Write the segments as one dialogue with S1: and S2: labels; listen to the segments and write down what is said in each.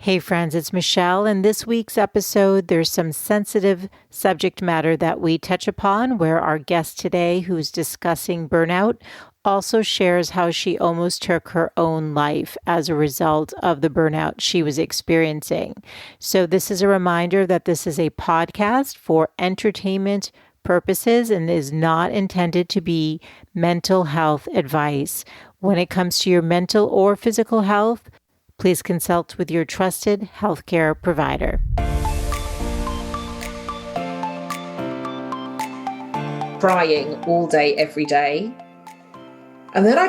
S1: Hey friends, it's Michelle. In this week's episode, there's some sensitive subject matter that we touch upon where our guest today, who's discussing burnout, also shares how she almost took her own life as a result of the burnout she was experiencing. So this is a reminder that this is a podcast for entertainment purposes and is not intended to be mental health advice. When it comes to your mental or physical health, please consult with your trusted healthcare provider.
S2: Crying all day, every day. And then I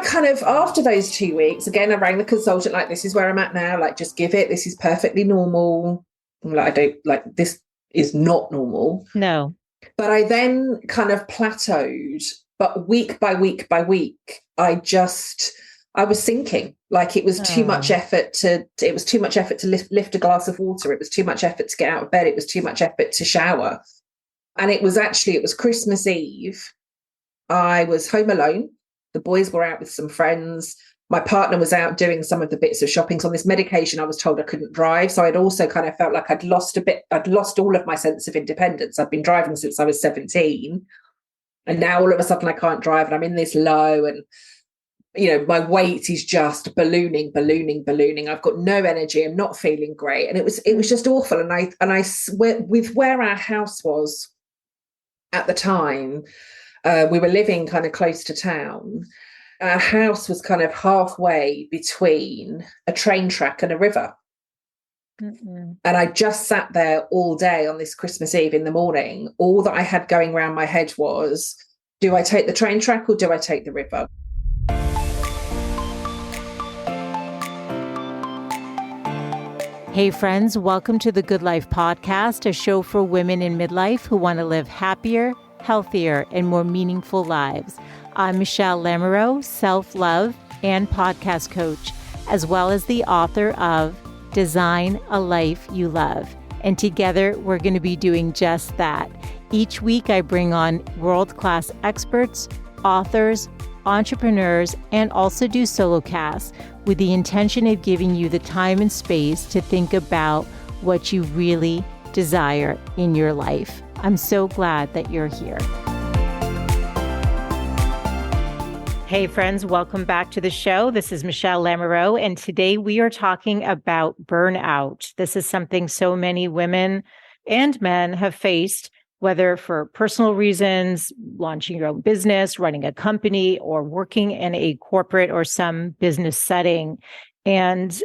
S2: after those 2 weeks, again, I rang the consultant, like, this is where I'm at now. Like, just give it. This is perfectly normal. This is not normal.
S1: No.
S2: But I then kind of plateaued. But week by week by week, I was sinking. Like, it was too much effort to lift a glass of water. It was too much effort to get out of bed. It was too much effort to shower. And it was Christmas Eve. I was home alone. The boys were out with some friends. My partner was out doing some of the bits of shopping. So on this medication, I was told I couldn't drive. So I'd also kind of felt like I'd lost all of my sense of independence. I've been driving since I was 17. And now all of a sudden I can't drive and I'm in this low and, my weight is just ballooning. I've got no energy. I'm not feeling great. And it was just awful. And with where our house was at the time, we were living kind of close to town. Our house was kind of halfway between a train track and a river. Mm-mm. And I just sat there all day on this Christmas Eve in the morning. All that I had going around my head was, do I take the train track or do I take the river?
S1: Hey friends, welcome to the Good Life Podcast, a show for women in midlife who want to live happier, healthier, and more meaningful lives. I'm Michelle Lamoureux, self-love and podcast coach, as well as the author of Design a Life You Love. And together, we're going to be doing just that. Each week, I bring on world-class experts, authors, entrepreneurs, and also do solo casts with the intention of giving you the time and space to think about what you really desire in your life. I'm so glad that you're here. Hey friends, welcome back to the show. This is Michelle Lamoureux, and today we are talking about burnout. This is something so many women and men have faced, whether for personal reasons, launching your own business, running a company, or working in a corporate or some business setting. And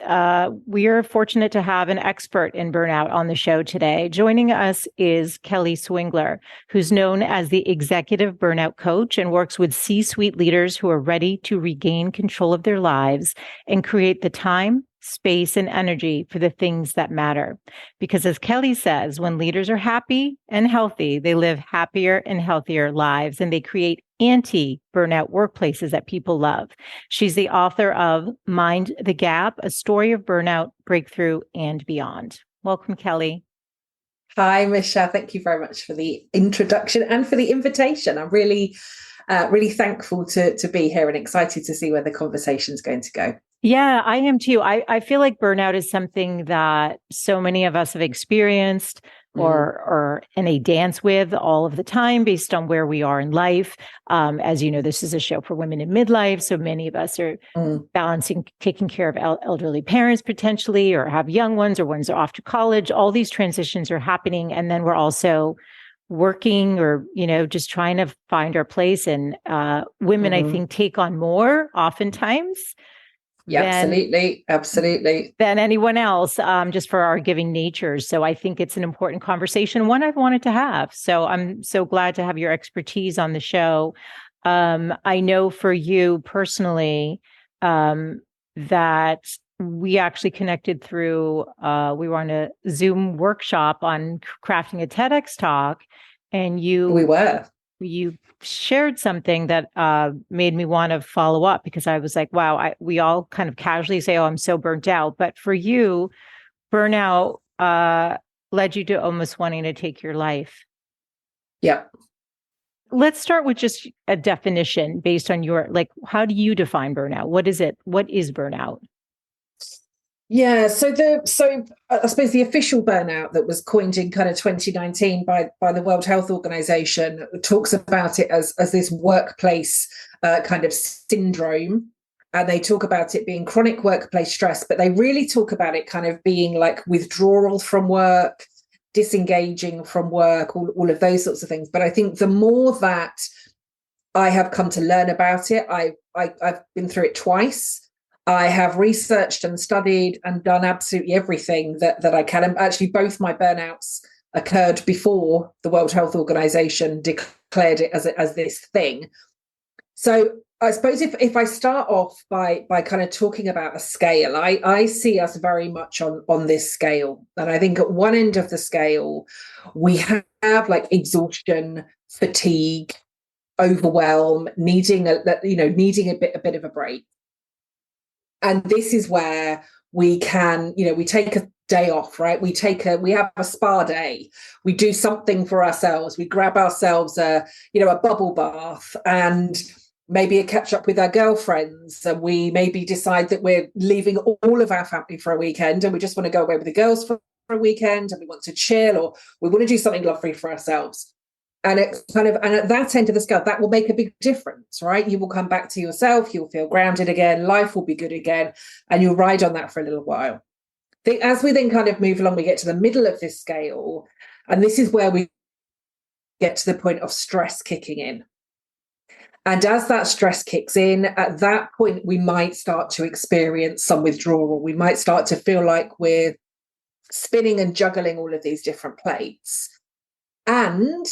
S1: we are fortunate to have an expert in burnout on the show today. Joining us is Kelly Swingler, who's known as the executive burnout coach and works with C-suite leaders who are ready to regain control of their lives and create the time, space, and energy for the things that matter. Because as Kelly says, when leaders are happy and healthy, they live happier and healthier lives, and they create anti-burnout workplaces that people love. She's the author of Mind the Gap, a story of burnout, breakthrough, and beyond. Welcome, Kelly.
S2: Hi, Michelle. Thank you very much for the introduction and for the invitation. I'm really thankful to be here and excited to see where the conversation's going to go.
S1: Yeah, I am too. I feel like burnout is something that so many of us have experienced or in a dance with all of the time based on where we are in life. As you know, this is a show for women in midlife. So many of us are balancing, taking care of elderly parents potentially, or have young ones, or ones are off to college. All these transitions are happening. And then we're also working or, just trying to find our place. And women, I think, take on more oftentimes.
S2: Yeah, absolutely.
S1: Than anyone else, just for our giving natures. So I think it's an important conversation, one I've wanted to have. So I'm so glad to have your expertise on the show. I know for you personally, that we actually connected through, we were on a Zoom workshop on crafting a TEDx talk, and you shared something that made me want to follow up, because I was like, wow, we all kind of casually say, oh, I'm so burnt out. But for you, burnout led you to almost wanting to take your life.
S2: Yeah.
S1: Let's start with just a definition based on how do you define burnout? What is it? What is burnout?
S2: Yeah, so I suppose the official burnout that was coined in kind of 2019 by the World Health Organization talks about it as this workplace kind of syndrome, and they talk about it being chronic workplace stress, but they really talk about it kind of being like withdrawal from work, disengaging from work, all of those sorts of things. But I think the more that I have come to learn about it, I've been through it twice. I have researched and studied and done absolutely everything that I can. And actually, both my burnouts occurred before the World Health Organization declared it as this thing. So I suppose if I start off by kind of talking about a scale, I see us very much on this scale. And I think at one end of the scale, we have like exhaustion, fatigue, overwhelm, needing a bit of a break. And this is where we can, we take a day off, right? We have a spa day. We do something for ourselves. We grab ourselves a bubble bath and maybe a catch up with our girlfriends. And we maybe decide that we're leaving all of our family for a weekend and we just want to go away with the girls for a weekend and we want to chill, or we want to do something lovely for ourselves. And at that end of the scale, that will make a big difference, right? You will come back to yourself, you'll feel grounded again, life will be good again, and you'll ride on that for a little while. As we then kind of move along, we get to the middle of this scale, and this is where we get to the point of stress kicking in. And as that stress kicks in, at that point, we might start to experience some withdrawal. We might start to feel like we're spinning and juggling all of these different plates. And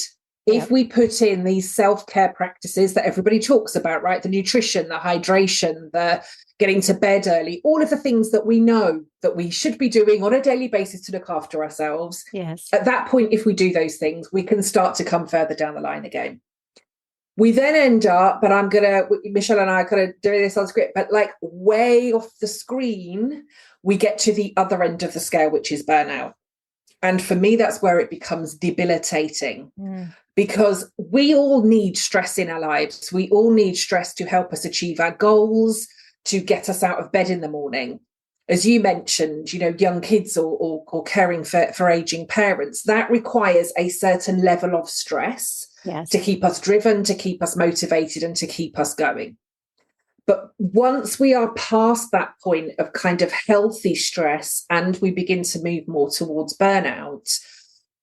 S2: if we put in these self-care practices that everybody talks about, right? The nutrition, the hydration, the getting to bed early, all of the things that we know that we should be doing on a daily basis to look after ourselves.
S1: Yes.
S2: At that point, if we do those things, we can start to come further down the line again. We then end up, but Michelle and I are kind of doing this on script, but like way off the screen, we get to the other end of the scale, which is burnout. And for me, that's where it becomes debilitating. Because we all need stress in our lives. We all need stress to help us achieve our goals, to get us out of bed in the morning. As you mentioned, young kids or caring for aging parents, that requires a certain level of stress to keep us driven, to keep us motivated, and to keep us going. But once we are past that point of kind of healthy stress and we begin to move more towards burnout,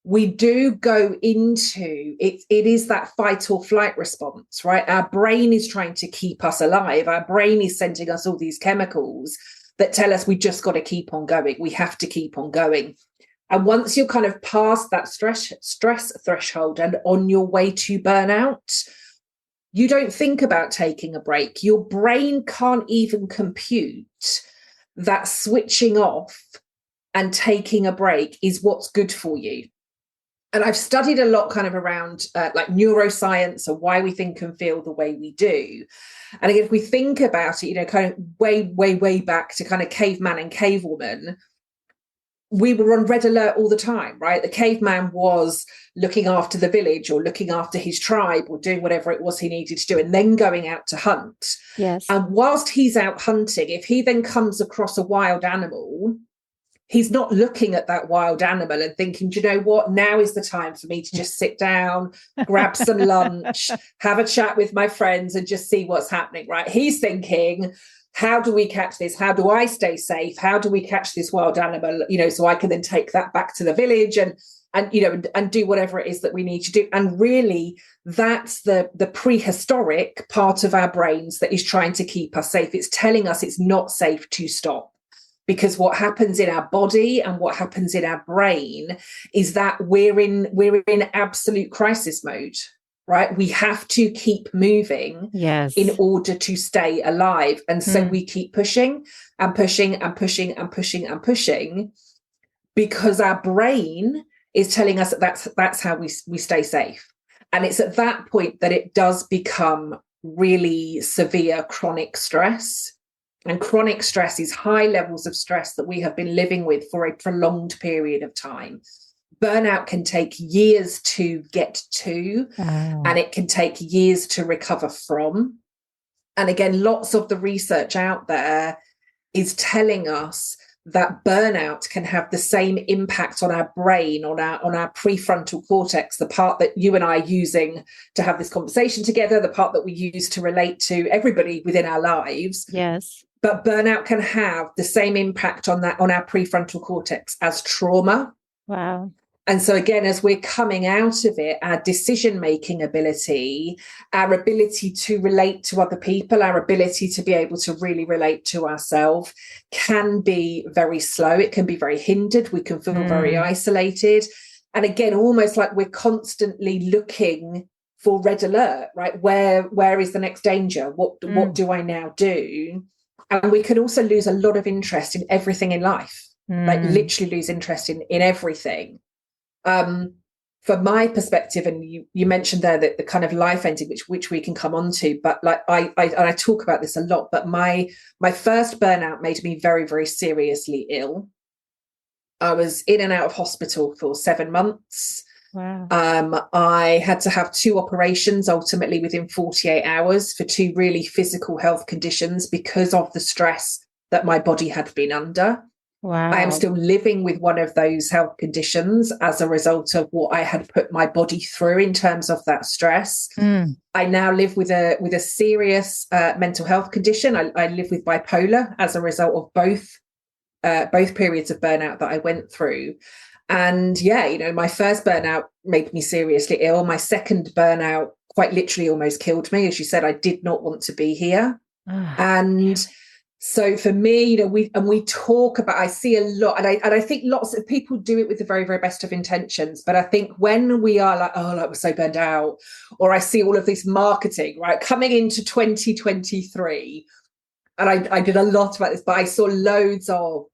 S2: we do go into it. It is that fight or flight response, right? Our brain is trying to keep us alive. Our brain is sending us all these chemicals that tell us we just got to keep on going. We have to keep on going. And once you're kind of past that stress threshold and on your way to burnout, you don't think about taking a break. Your brain can't even compute that switching off and taking a break is what's good for you. And I've studied a lot kind of around like neuroscience and why we think and feel the way we do. And again, if we think about it, kind of way back to kind of caveman and cavewoman, we were on red alert all the time, right? The caveman was looking after the village or looking after his tribe or doing whatever it was he needed to do and then going out to hunt.
S1: Yes.
S2: And whilst he's out hunting, if he then comes across a wild animal, he's not looking at that wild animal and thinking, do you know what? Now is the time for me to just sit down, grab some lunch, have a chat with my friends and just see what's happening, right? He's thinking, how do we catch this? How do I stay safe? How do we catch this wild animal, so I can then take that back to the village and do whatever it is that we need to do. And really, that's the prehistoric part of our brains that is trying to keep us safe. It's telling us it's not safe to stop. Because what happens in our body and what happens in our brain is that we're in absolute crisis mode, right? We have to keep moving in order to stay alive. And so we keep pushing and pushing and pushing and pushing and pushing because our brain is telling us that's how we stay safe. And it's at that point that it does become really severe chronic stress. And chronic stress is high levels of stress that we have been living with for a prolonged period of time. Burnout can take years to get to, and it can take years to recover from. And again, lots of the research out there is telling us that burnout can have the same impact on our brain, on our prefrontal cortex, the part that you and I are using to have this conversation together, the part that we use to relate to everybody within our lives.
S1: Yes.
S2: But burnout can have the same impact on our prefrontal cortex as trauma.
S1: Wow.
S2: And so again, as we're coming out of it, our decision-making ability, our ability to relate to other people, our ability to be able to really relate to ourselves can be very slow. It can be very hindered. We can feel very isolated. And again, almost like we're constantly looking for red alert, right? Where is the next danger? What do I now do? And we can also lose a lot of interest in everything in life, like literally lose interest in everything. From my perspective, and you mentioned there that the kind of life ending, which we can come on to, but like I talk about this a lot, but my first burnout made me very, very seriously ill. I was in and out of hospital for 7 months.
S1: Wow.
S2: I had to have 2 operations ultimately within 48 hours for 2 really physical health conditions because of the stress that my body had been under.
S1: Wow.
S2: I am still living with one of those health conditions as a result of what I had put my body through in terms of that stress. I now live with a serious mental health condition. I live with bipolar as a result of both periods of burnout that I went through. And yeah, my first burnout made me seriously ill. My second burnout quite literally almost killed me. As you said, I did not want to be here. And so for me, we talk about, I see a lot, and I think lots of people do it with the very, very best of intentions. But I think when we are like, oh, like we're so burned out, or I see all of this marketing, right, coming into 2023, and I did a lot about this, but I saw loads of,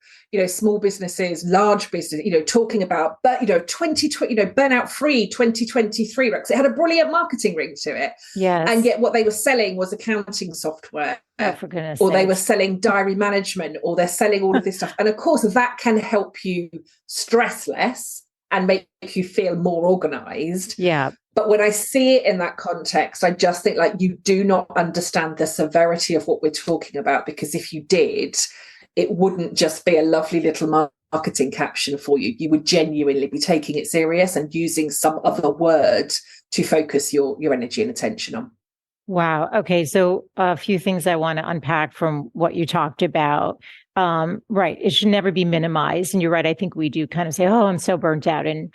S2: small businesses, large business, talking about, but 2020, burnout free 2023, because it had a brilliant marketing ring to it.
S1: Yes.
S2: And yet what they were selling was accounting software.
S1: Oh, for goodness
S2: or
S1: sakes.
S2: They were selling diary management, or they're selling all of this stuff. And of course, that can help you stress less and make you feel more organized.
S1: Yeah.
S2: But when I see it in that context, I just think like you do not understand the severity of what we're talking about, because if you did, it wouldn't just be a lovely little marketing caption for you. You would genuinely be taking it serious and using some other word to focus your energy and attention on.
S1: Wow. Okay. So a few things I want to unpack from what you talked about. Right. It should never be minimized. And you're right. I think we do kind of say, oh, I'm so burnt out. And,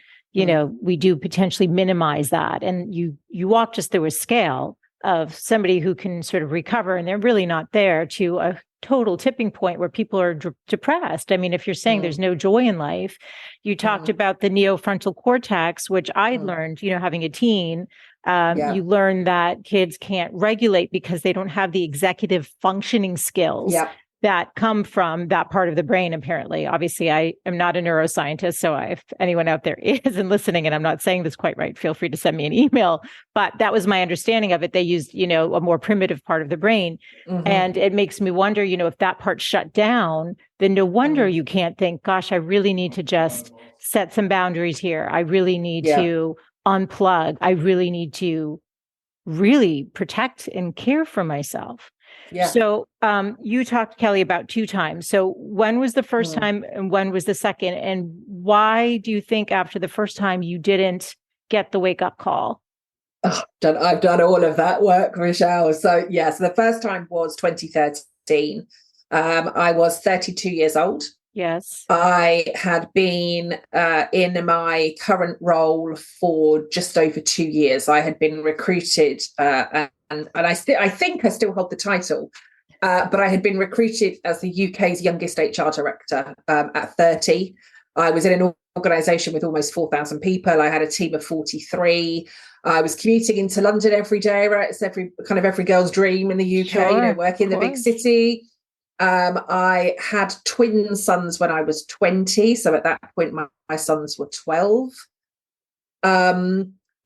S1: we do potentially minimize that. And you walked us through a scale of somebody who can sort of recover, and they're really not there, to a total tipping point where people are depressed. I mean, if you're saying there's no joy in life, you talked about the neofrontal cortex, which I learned, having a teen. You learn that kids can't regulate because they don't have the executive functioning skills that come from that part of the brain, apparently. Obviously, I am not a neuroscientist, so if anyone out there is and listening, and I'm not saying this quite right, feel free to send me an email. But that was my understanding of it. They used, a more primitive part of the brain. And it makes me wonder, if that part shut down, then no wonder you can't think, gosh, I really need to just set some boundaries here. I really need to unplug. I really need to really protect and care for myself. Yeah. So you talked, Kelly, about 2 times. So when was the first time and when was the second? And why do you think after the first time you didn't get the wake up call?
S2: I've done all of that work, Michelle. So so the first time was 2013. I was 32 years old. Yes. I had been in my current role for just over 2 years. I had been recruited, and I think I still hold the title, but I had been recruited as the UK's youngest HR director at 30. I was in an organisation with almost 4,000 people. I had a team of 43. I was commuting into London every day, right? It's every girl's dream in the UK, working in the big city. I had twin sons when I was 20. So at that point, my sons were 12.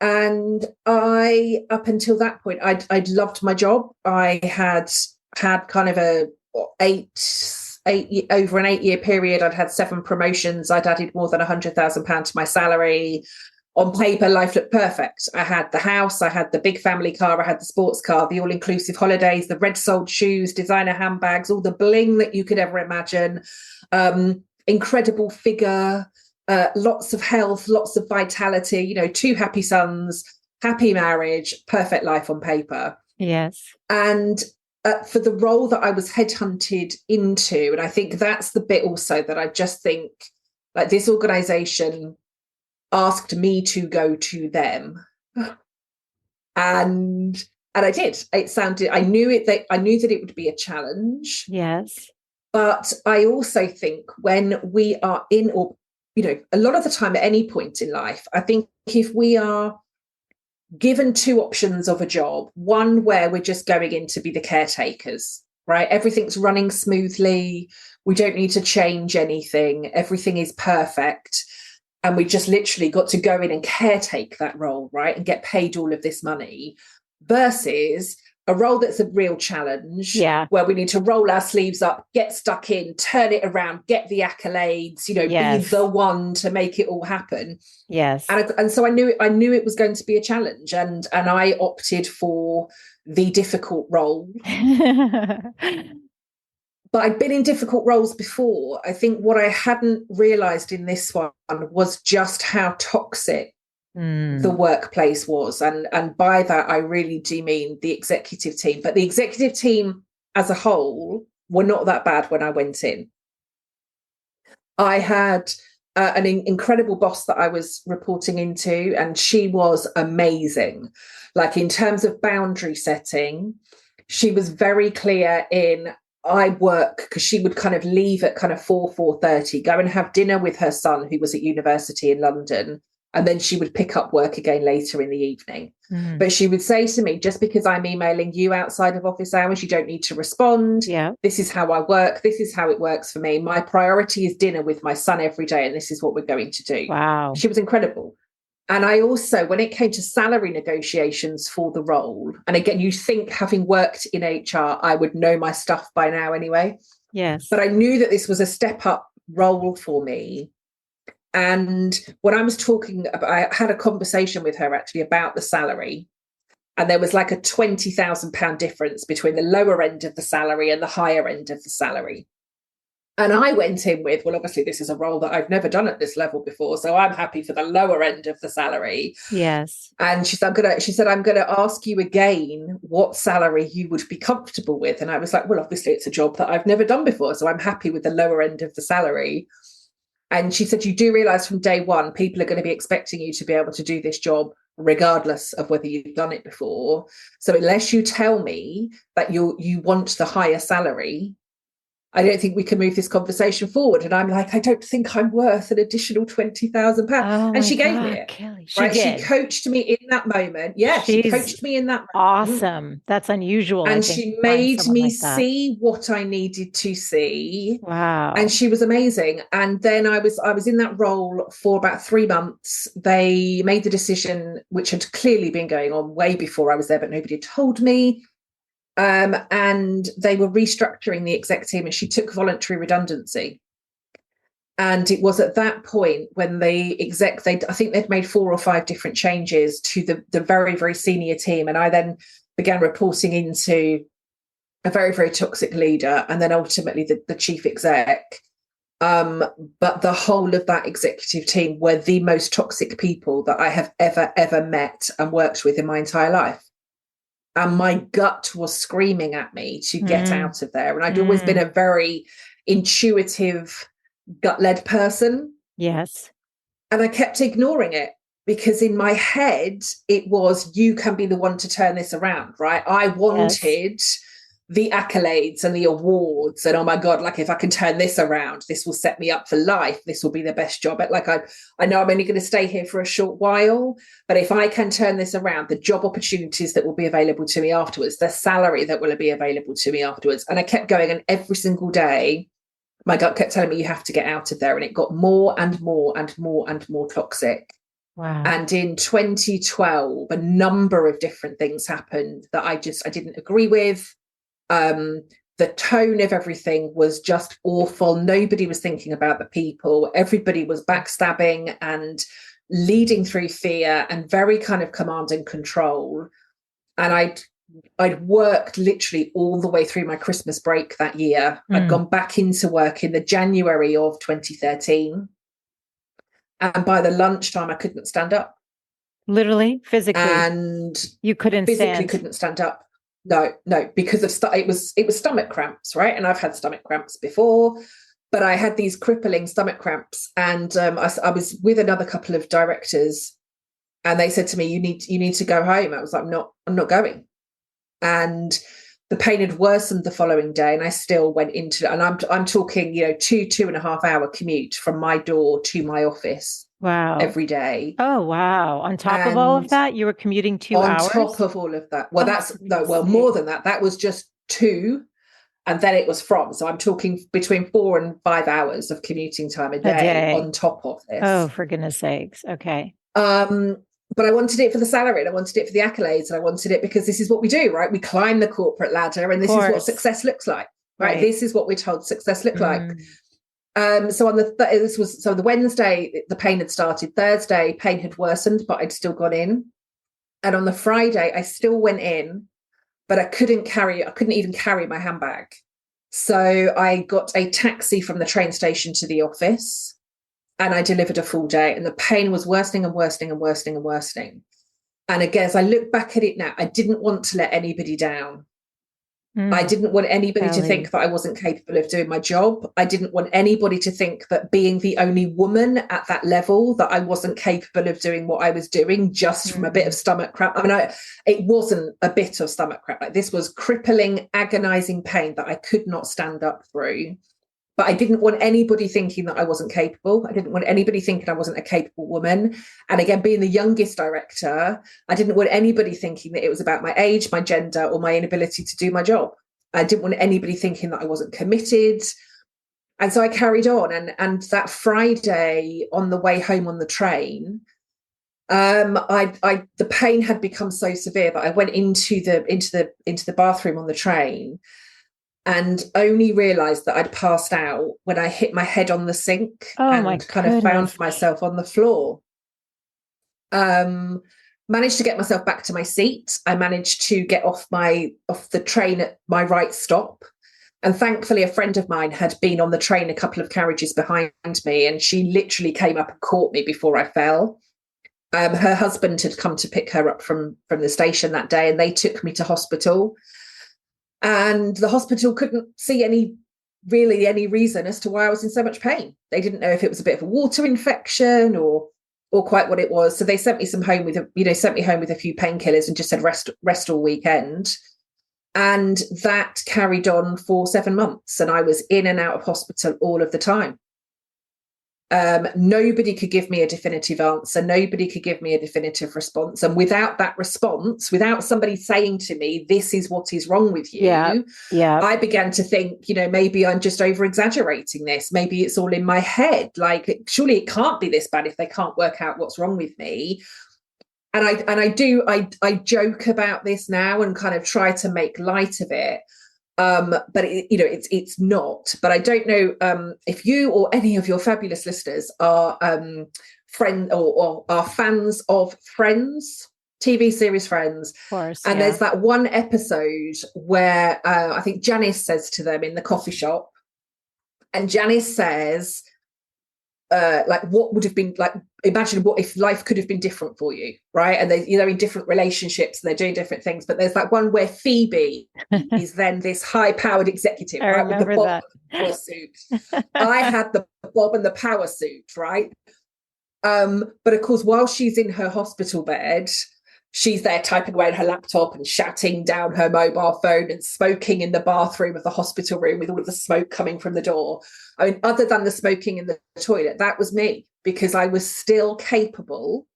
S2: And I, up until that point, I'd loved my job. I had kind of over an 8-year period, I'd had 7 promotions. I'd added more than £100,000 to my salary. On paper, life looked perfect. I had the house, I had the big family car, I had the sports car, the all-inclusive holidays, the red-soled shoes, designer handbags, all the bling that you could ever imagine. Incredible figure, lots of health, lots of vitality, you know, 2 happy sons, happy marriage, perfect life on paper.
S1: Yes.
S2: And for the role that I was headhunted into, and I think that's the bit also that I just think, like, this organization asked me to go to them, and I did. It sounded, I knew that it would be a challenge.
S1: Yes.
S2: But I also think when we are in, or, you know, a lot of the time at any point in life, I think if we are given 2 options of a job, one where we're just going in to be the caretakers, right? Everything's running smoothly. We don't need to change anything. Everything is perfect. And we just literally got to go in and caretake that role, right? And get paid all of this money, versus a role that's a real challenge, where we need to roll our sleeves up, get stuck in, turn it around, get the accolades, you know, be the one to make it all happen.
S1: Yes.
S2: And so I knew it was going to be a challenge, and I opted for the difficult role. But I'd been in difficult roles before. I think what I hadn't realized in this one was just how toxic the workplace was. And by that, I really do mean the executive team. But the executive team as a whole were not that bad when I went in. I had an incredible boss that I was reporting into, and she was amazing. Like, in terms of boundary setting, she was very clear in, I work, because she would kind of leave at kind of 4:30, go and have dinner with her son, who was at university in London, and then she would pick up work again later in the evening. But she would say to me, just because I'm emailing you outside of office hours, you don't need to respond. This is how I work. This is how it works for me. My priority is dinner with my son every day, and this is what we're going to do.
S1: Wow.
S2: She was incredible. And I also, when it came to salary negotiations for the role, and again, you think, having worked in HR, I would know my stuff by now anyway.
S1: Yes.
S2: But I knew that this was a step up role for me. And when I was talking about, I had a conversation with her actually about the salary, and there was like a £20,000 difference between the lower end of the salary and the higher end of the salary. And I went in with, well, obviously this is a role that I've never done at this level before, so I'm happy for the lower end of the salary.
S1: Yes.
S2: And she said, I'm going to ask you again what salary you would be comfortable with. And I was like, well, obviously it's a job that I've never done before, so I'm happy with the lower end of the salary. And she said, you do realize from day one, people are going to be expecting you to be able to do this job regardless of whether you've done it before. So unless you tell me that you want the higher salary, I don't think we can move this conversation forward. And I'm like, I don't think I'm worth an additional £20,000. And she gave me it.
S1: Kelly,
S2: She coached me in that moment. Yeah, she coached me in that moment.
S1: Awesome. That's unusual.
S2: And she made me see what I needed to see.
S1: Wow.
S2: And she was amazing. And then I was in that role for about 3 months. They made the decision, which had clearly been going on way before I was there, but nobody had told me. And they were restructuring the exec team, and she took voluntary redundancy. And it was at that point when I think they'd made 4 or 5 different changes to the very, very senior team. And I then began reporting into a very, very toxic leader, and then ultimately the chief exec. But the whole of that executive team were the most toxic people that I have ever met and worked with in my entire life. And my gut was screaming at me to get out of there. And I'd always been a very intuitive, gut-led person.
S1: Yes.
S2: And I kept ignoring it, because in my head, it was, you can be the one to turn this around, right? I wanted the accolades and the awards, and oh my God, like, if I can turn this around, this will set me up for life. This will be the best job. Like, I know I'm only going to stay here for a short while, but if I can turn this around, the job opportunities that will be available to me afterwards, the salary that will be available to me afterwards. And I kept going, and every single day, my gut kept telling me, you have to get out of there. And it got more and more and more and more toxic.
S1: Wow.
S2: And in 2012, a number of different things happened that I didn't agree with. The tone of everything was just awful. Nobody was thinking about the people. Everybody was backstabbing and leading through fear and very kind of command and control. And I'd worked literally all the way through my Christmas break that year. I'd gone back into work in the January of 2013. And by the lunchtime, I couldn't stand up.
S1: Literally, physically.
S2: And
S1: you couldn't
S2: physically couldn't stand up. No, because of it was stomach cramps, right? And I've had stomach cramps before, but I had these crippling stomach cramps. And I was with another couple of directors, and they said to me, "You need to go home." I was like, "I'm not going." And the pain had worsened the following day, and I still went into it. And I'm talking, 2.5 hour commute from my door to my office.
S1: Wow.
S2: Every day.
S1: Oh, wow. On top of all of that, you were commuting 2 hours?
S2: On top of all of that. Well, more than that. That was just 2. And then it was from. So I'm talking between 4 and 5 hours of commuting time a day on top of this.
S1: Oh, for goodness sakes. Okay.
S2: But I wanted it for the salary, and I wanted it for the accolades, and I wanted it because this is what we do, right? We climb the corporate ladder, and this is what success looks like, right? This is what we're told success looks like. So on the Wednesday, the pain had started. Thursday, pain had worsened, but I'd still gone in. And on the Friday, I still went in, but I couldn't even carry my handbag. So I got a taxi from the train station to the office, and I delivered a full day, and the pain was worsening and worsening and worsening and worsening. And again, as I look back at it now, I didn't want to let anybody down. I didn't want anybody to think that I wasn't capable of doing my job. I didn't want anybody to think that being the only woman at that level, that I wasn't capable of doing what I was doing just from a bit of stomach cramp. I mean, it wasn't a bit of stomach cramp. Like, this was crippling, agonizing pain that I could not stand up through. But I didn't want anybody thinking that I wasn't capable. I didn't want anybody thinking I wasn't a capable woman. And again, being the youngest director, I didn't want anybody thinking that it was about my age, my gender, or my inability to do my job. I didn't want anybody thinking that I wasn't committed. And so I carried on. And that Friday, on the way home on the train, the pain had become so severe that I went into the bathroom on the train, and only realised that I'd passed out when I hit my head on the sink and kind of found myself on the floor. Managed to get myself back to my seat. I managed to get off the train at my right stop. And thankfully, a friend of mine had been on the train a couple of carriages behind me, and she literally came up and caught me before I fell. Her husband had come to pick her up from the station that day, and they took me to hospital. And the hospital couldn't see any reason as to why I was in so much pain. They didn't know if it was a bit of a water infection or quite what it was. So they sent me home with a few painkillers and just said rest all weekend. And that carried on for 7 months, and I was in and out of hospital all of the time. Nobody could give me a definitive answer. Nobody could give me a definitive response. And without that response, without somebody saying to me, this is what is wrong with you, I began to think, maybe I'm just over exaggerating this. Maybe it's all in my head. Like, surely it can't be this bad if they can't work out what's wrong with me. And I joke about this now and kind of try to make light of it. But it's not. But I don't know if you or any of your fabulous listeners are or are fans of Friends, TV series Friends.
S1: Of course,
S2: and there's that one episode where I think Janice says to them in the coffee shop, and Janice says, what would have been like, imagine what if life could have been different for you, right? And they're in different relationships and they're doing different things, but there's that one where Phoebe is then this high-powered executive, right, with the bob and the power suit. I had the bob and the power suit, right? But of course, while she's in her hospital bed, she's there typing away on her laptop and shouting down her mobile phone and smoking in the bathroom of the hospital room with all of the smoke coming from the door. I mean, other than the smoking in the toilet, that was me, because I was still capable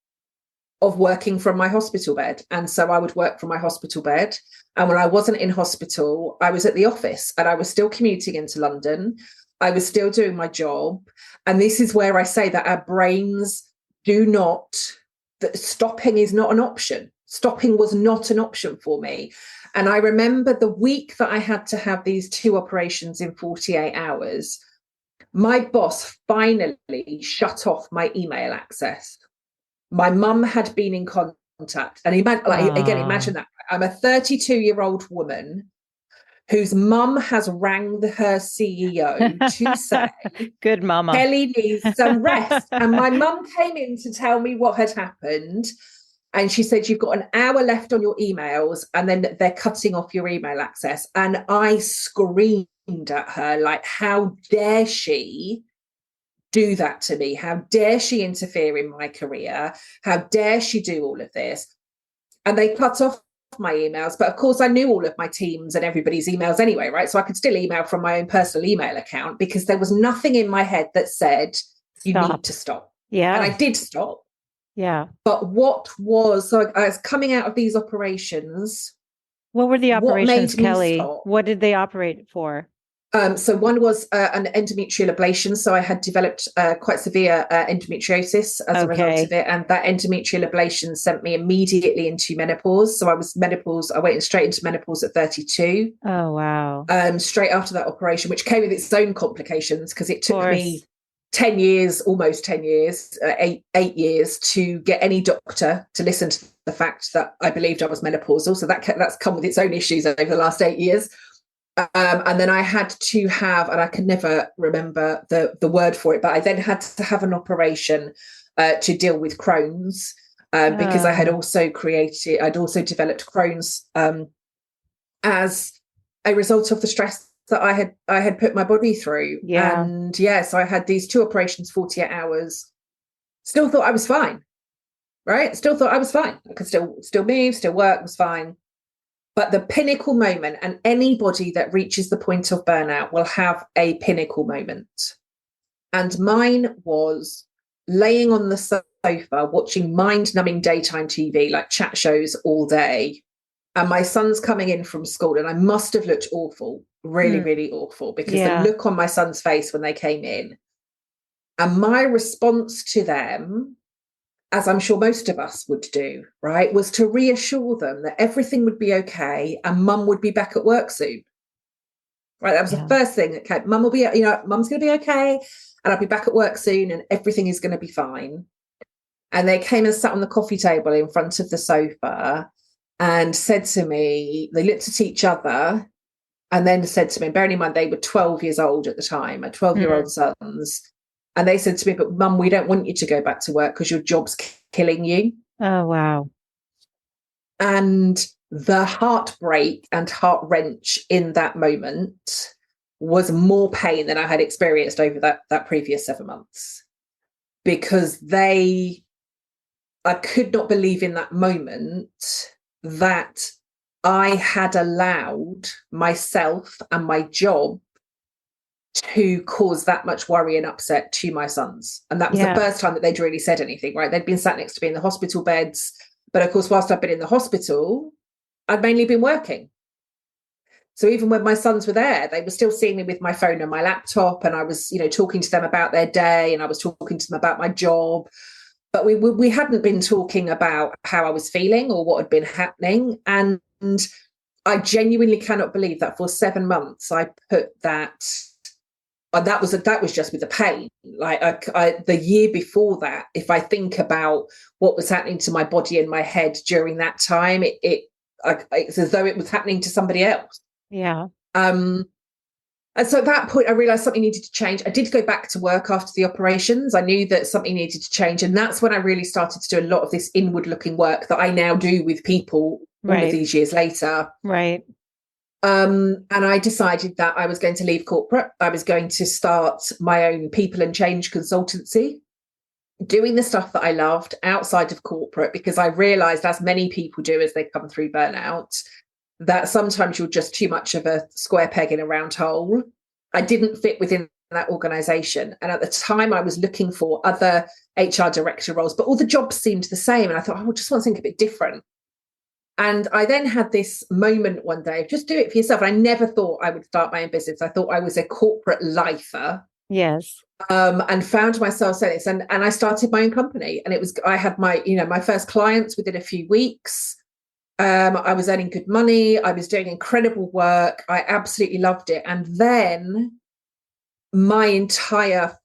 S2: of working from my hospital bed. And so I would work from my hospital bed. And when I wasn't in hospital, I was at the office, and I was still commuting into London. I was still doing my job. And this is where I say that our brains that stopping is not an option. Stopping was not an option for me. And I remember the week that I had to have these 2 operations in 48 hours, my boss finally shut off my email access. My mum had been in contact, and imagine that. I'm a 32-year-old woman whose mum has rang her CEO to say,
S1: good mama.
S2: Kelly needs some rest. And my mum came in to tell me what had happened. And she said, you've got an hour left on your emails, and then they're cutting off your email access. And I screamed at her, like, how dare she do that to me? How dare she interfere in my career? How dare she do all of this? And they cut off my emails. But of course, I knew all of my teams and everybody's emails anyway, right? So I could still email from my own personal email account, because there was nothing in my head that said, you need to stop.
S1: Yeah.
S2: And I did stop.
S1: Yeah.
S2: But so I was coming out of these operations.
S1: What were the operations, Kelly? What did they operate for?
S2: So one was an endometrial ablation. So I had developed quite severe endometriosis as a result of it. And that endometrial ablation sent me immediately into menopause. So I went straight into menopause at 32.
S1: Oh, wow.
S2: Straight after that operation, which came with its own complications, because it took me 10 years, almost 10 years, 8 years to get any doctor to listen to the fact that I believed I was menopausal. So that's come with its own issues over the last 8 years. And then I had to have, and I can never remember the word for it, but I then had to have an operation to deal with Crohn's, because I'd also developed Crohn's as a result of the stress that I had put my body through.
S1: Yeah.
S2: And so I had these 2 operations, 48 hours, still thought I was fine, right? Still thought I was fine. I could still move, still work, was fine. But the pinnacle moment, and anybody that reaches the point of burnout will have a pinnacle moment. And mine was laying on the sofa, watching mind-numbing daytime TV, like chat shows all day. And my son's coming in from school, and I must have looked awful, really, really awful, because the look on my son's face when they came in, and my response to them, as I'm sure most of us would do, right, was to reassure them that everything would be okay and mum would be back at work soon. Right, that was the first thing that came. Mum will be, mum's going to be okay, and I'll be back at work soon, and everything is going to be fine. And they came and sat on the coffee table in front of the sofa and said to me, they looked at each other and then said to me, bearing in mind they were 12 years old at the time, my 12-year-old sons, and they said to me, but Mum, we don't want you to go back to work because your job's killing you.
S1: Oh, wow.
S2: And the heartbreak and heart wrench in that moment was more pain than I had experienced over that previous 7 months, because I could not believe in that moment that I had allowed myself and my job to cause that much worry and upset to my sons. And that was the first time that they'd really said anything, right? They'd been sat next to me in the hospital beds. But of course, whilst I've been in the hospital, I'd mainly been working. So even when my sons were there, they were still seeing me with my phone and my laptop. And I was, talking to them about their day, and I was talking to them about my job. But we hadn't been talking about how I was feeling or what had been happening. And I genuinely cannot believe that for 7 months, I put that... And that was just with the pain. Like the year before that, if I think about what was happening to my body and my head during that time, it's as though it was happening to somebody else.
S1: Yeah.
S2: And so at that point, I realized something needed to change. I did go back to work after the operations. I knew that something needed to change, and that's when I really started to do a lot of this inward-looking work that I now do with people all of these years later.
S1: Right.
S2: And I decided that I was going to leave corporate. I was going to start my own people and change consultancy, doing the stuff that I loved outside of corporate, because I realized, as many people do as they come through burnout, that sometimes you're just too much of a square peg in a round hole. I didn't fit within that organization. And at the time I was looking for other HR director roles, but all the jobs seemed the same. And I thought, I just want something a bit different. And I then had this moment one day, just do it for yourself. And I never thought I would start my own business. I thought I was a corporate lifer.
S1: Yes.
S2: And found myself saying this. And I started my own company. And I had my first clients within a few weeks. I was earning good money. I was doing incredible work. I absolutely loved it. And then my entire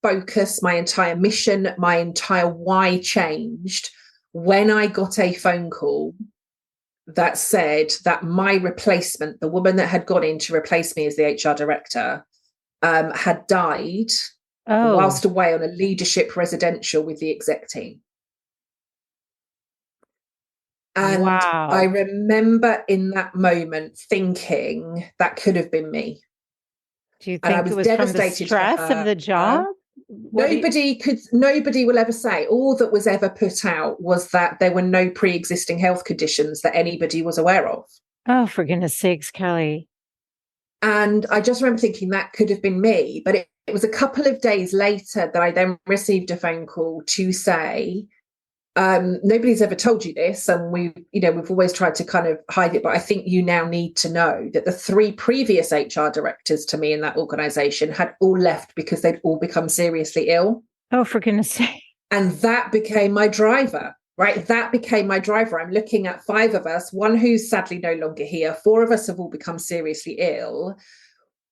S2: focus, my entire mission, my entire why changed when I got a phone call that said that my replacement, the woman that had gone in to replace me as the HR director, had died whilst away on a leadership residential with the exec team. And I remember in that moment thinking that could have been me.
S1: Do you think it was from the stress of the job?
S2: Nobody will ever say. All that was ever put out was that there were no pre-existing health conditions that anybody was aware of.
S1: Oh, for goodness sakes, Kelly.
S2: And I just remember thinking that could have been me. But it was a couple of days later that I then received a phone call to say, nobody's ever told you this, and we've always tried to kind of hide it, but I think you now need to know that the 3 previous HR directors to me in that organization had all left because they'd all become seriously ill.
S1: Oh, for goodness sake.
S2: And that became my driver, right? That became my driver. I'm looking at 5 of us, 1 who's sadly no longer here. 4 of us have all become seriously ill.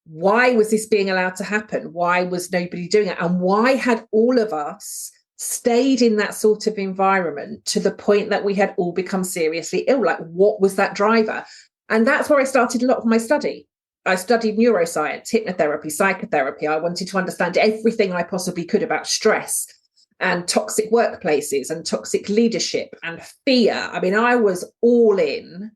S2: Why was this being allowed to happen? Why was nobody doing it? And why had all of us stayed in that sort of environment to the point that we had all become seriously ill? Like, what was that driver? And that's where I started a lot of my study. I studied neuroscience, hypnotherapy, psychotherapy. I wanted to understand everything I possibly could about stress and toxic workplaces and toxic leadership and fear. I mean, I was all in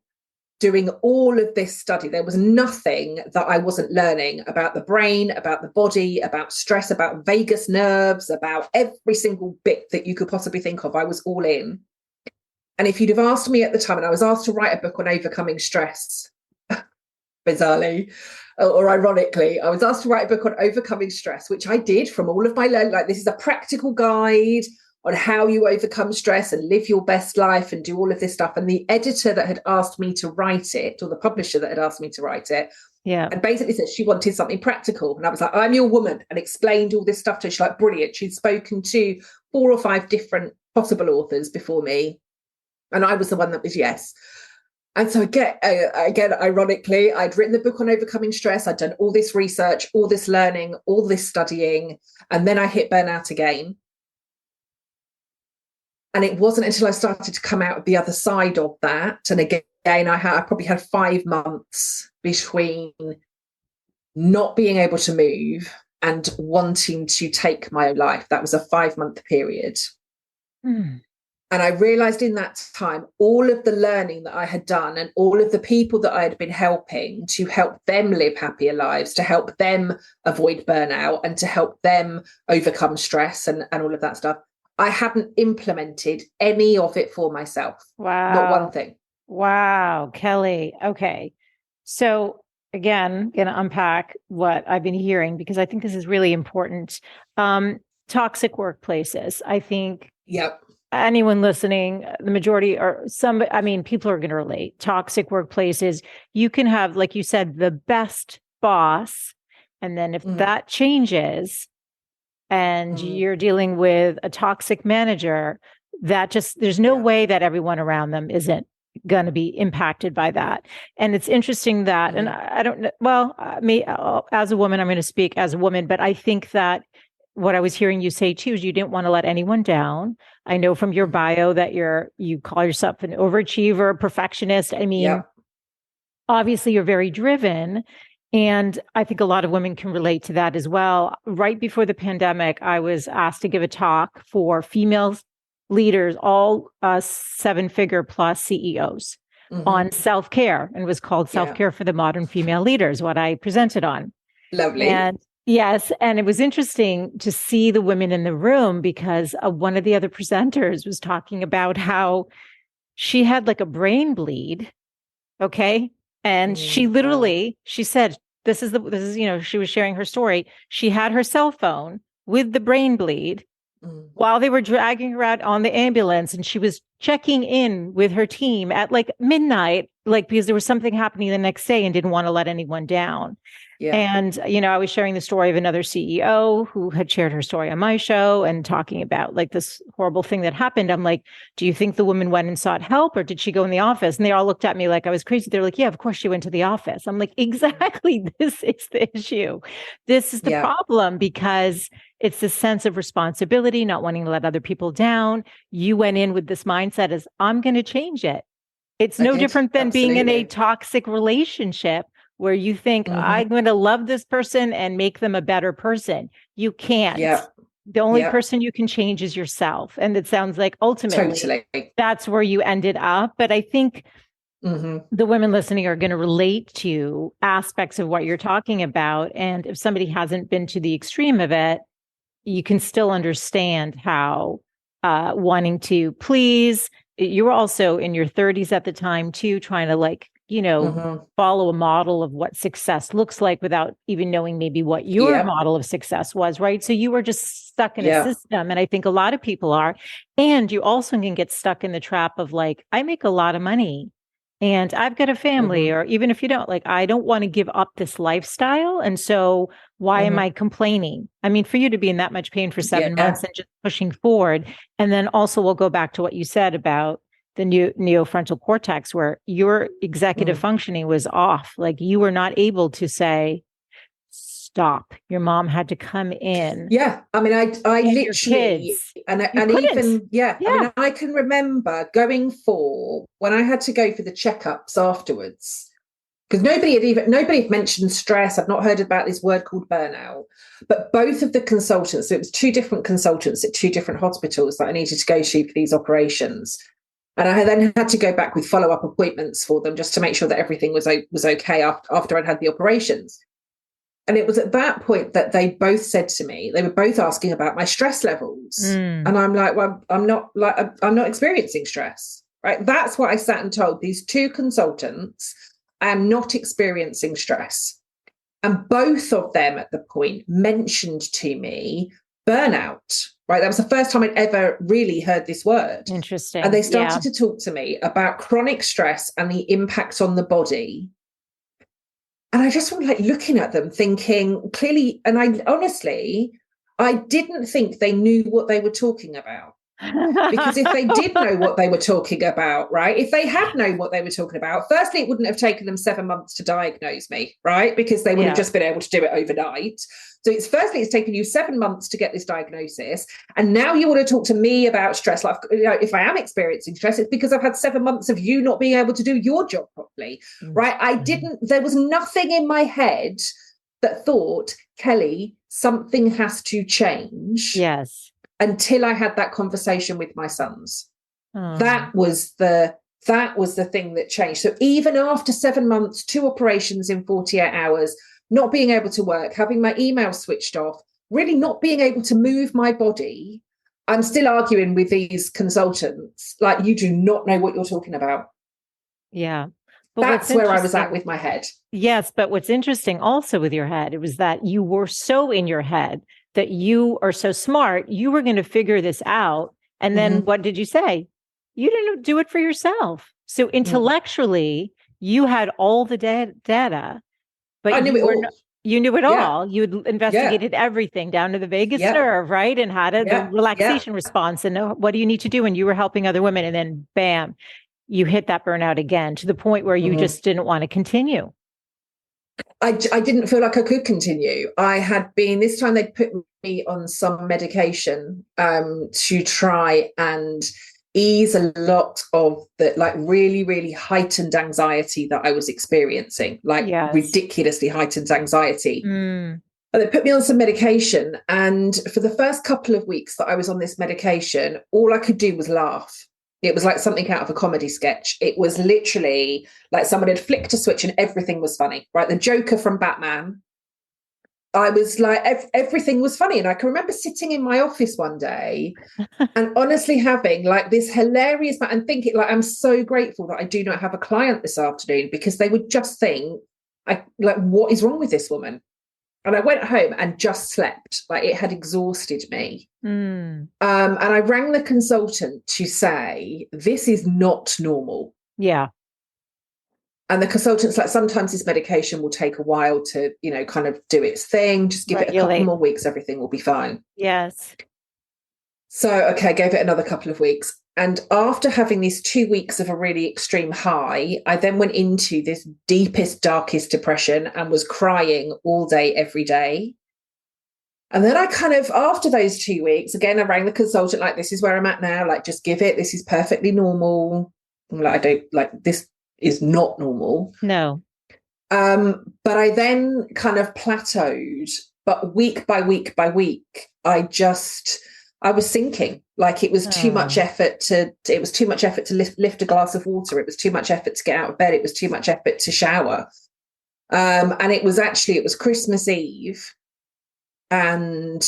S2: doing all of this study. There was nothing that I wasn't learning about the brain, about the body, about stress, about vagus nerves, about every single bit that you could possibly think of. I was all in. And if you'd have asked me at the time, and I was asked to write a book on overcoming stress, bizarrely or ironically, I was asked to write a book on overcoming stress, which I did from all of my learning. Like, this is a practical guide on how you overcome stress and live your best life and do all of this stuff. And the editor that had asked me to write it, or the publisher that had asked me to write it, and basically said she wanted something practical. And I was like, I'm your woman, and explained all this stuff to her. She's like, brilliant. She'd spoken to 4 or 5 different possible authors before me, and I was the one that was yes. And so again, ironically, I'd written the book on overcoming stress. I'd done all this research, all this learning, all this studying, and then I hit burnout again. And it wasn't until I started to come out the other side of that. And again, I probably had 5 months between not being able to move and wanting to take my own life. That was a 5-month period. And I realized in that time, all of the learning that I had done and all of the people that I had been helping to help them live happier lives, to help them avoid burnout and to help them overcome stress and all of that stuff, I hadn't implemented any of it for myself.
S1: Wow.
S2: Not one thing.
S1: Wow, Kelly. Okay. So again, going to unpack what I've been hearing, because I think this is really important. Toxic workplaces. I think anyone listening, the majority or people are going to relate. Toxic workplaces. You can have, like you said, the best boss. And then if that changes, and you're dealing with a toxic manager, that just, there's no way that everyone around them isn't going to be impacted by that. And it's interesting that, and I don't know, well, me as a woman, I'm going to speak as a woman, but I think that what I was hearing you say too is you didn't want to let anyone down. I know from your bio that you call yourself an overachiever, perfectionist. I mean, obviously you're very driven. And I think a lot of women can relate to that as well. Right before the pandemic, I was asked to give a talk for female leaders, all 7-figure plus CEOs on self-care, and it was called Self-Care for the Modern Female Leaders, what I presented on.
S2: Lovely.
S1: And yes, and it was interesting to see the women in the room, because one of the other presenters was talking about how she had like a brain bleed. Okay. And she literally, she said, this is, she was sharing her story. She had her cell phone with the brain bleed while they were dragging her out on the ambulance. And she was checking in with her team at like midnight, like because there was something happening the next day and didn't want to let anyone down.
S2: Yeah.
S1: And, I was sharing the story of another CEO who had shared her story on my show and talking about like this horrible thing that happened. I'm like, do you think the woman went and sought help, or did she go in the office? And they all looked at me like I was crazy. They're like, yeah, of course she went to the office. I'm like, exactly. This is the issue. This is the problem, because it's this sense of responsibility, not wanting to let other people down. You went in with this mindset as, I'm going to change it. It's no different than being in a toxic relationship where you think, I'm going to love this person and make them a better person. You can't. The only person you can change is yourself. And it sounds like ultimately that's where you ended up. But I think the women listening are going to relate to aspects of what you're talking about. And if somebody hasn't been to the extreme of it, you can still understand how wanting to please. You were also in your 30s at the time too, trying to like, follow a model of what success looks like without even knowing maybe what your model of success was, right? So you were just stuck in a system. And I think a lot of people are. And you also can get stuck in the trap of like, I make a lot of money and I've got a family, or even if you don't, like, I don't want to give up this lifestyle. And so why am I complaining? I mean, for you to be in that much pain for 7 months and just pushing forward. And then also we'll go back to what you said about the neofrontal cortex, where your executive functioning was off. Like you were not able to say, stop. Your mom had to come in.
S2: Yeah. I mean, I literally, and even, I mean, I can remember going for, when I had to go for the checkups afterwards, because nobody had mentioned stress. I've not heard about this word called burnout, but both of the consultants, so it was 2 different consultants at 2 different hospitals that I needed to go to for these operations. And I then had to go back with follow-up appointments for them just to make sure that everything was okay after I'd had the operations. And it was at that point that they both said to me, they were both asking about my stress levels. And I'm like, well, I'm not experiencing stress, right? That's what I sat and told these 2 consultants. I am not experiencing stress. And both of them at the point mentioned to me burnout, right? That was the first time I'd ever really heard this word.
S1: Interesting.
S2: And they started to talk to me about chronic stress and the impact on the body. And I just was like looking at them thinking clearly, and I didn't think they knew what they were talking about. Because if they did know what they were talking about, right, if they had known what they were talking about, firstly, it wouldn't have taken them 7 months to diagnose me, right? Because they would have just been able to do it overnight. So it's taken you 7 months to get this diagnosis. And now you want to talk to me about stress. Like, if I am experiencing stress, it's because I've had 7 months of you not being able to do your job properly, right? There was nothing in my head that thought, Kelly, something has to change.
S1: Yes.
S2: Until I had that conversation with my sons. That was the thing that changed. So even after 7 months, 2 operations in 48 hours, not being able to work, having my email switched off, really not being able to move my body, I'm still arguing with these consultants, like, you do not know what you're talking about.
S1: Yeah.
S2: But that's where I was at with my head.
S1: Yes. But what's interesting also with your head, it was that you were so in your head that you are so smart, you were going to figure this out. And then what did you say? You didn't do it for yourself. So intellectually, you had all the data, but
S2: I knew it all.
S1: You knew it all. You had investigated everything down to the vagus nerve, right? And had the relaxation response and what do you need to do? And you were helping other women. And then bam, you hit that burnout again to the point where you just didn't want to continue.
S2: I didn't feel like I could continue. I had been, this time they'd put me on some medication to try and ease a lot of the like really, really heightened anxiety that I was experiencing, like ridiculously heightened anxiety. And they put me on some medication. And for the first couple of weeks that I was on this medication, all I could do was laugh. It was like something out of a comedy sketch. It was literally like someone had flicked a switch and everything was funny, right? The Joker from Batman. I was like, everything was funny. And I can remember sitting in my office one day and honestly having like this hilarious, and thinking like, I'm so grateful that I do not have a client this afternoon, because they would just think, like, what is wrong with this woman? And I went home and just slept. Like, it had exhausted me.
S1: Mm.
S2: And I rang the consultant to say, this is not normal.
S1: Yeah.
S2: And the consultant's like, sometimes this medication will take a while to, kind of do its thing. Just give it a couple more weeks, everything will be fine.
S1: Yes.
S2: So, okay, gave it another couple of weeks. And after having these 2 weeks of a really extreme high, I then went into this deepest, darkest depression and was crying all day, every day. And then I kind of, after those 2 weeks, again, I rang the consultant, like, this is where I'm at now. Like, just give it. This is perfectly normal. Like, I don't, like, this is not normal.
S1: No.
S2: But I then kind of plateaued. But week by week by week, I was sinking. Like, it was too much effort to lift a glass of water. It was too much effort to get out of bed. It was too much effort to shower. And it was Christmas Eve. And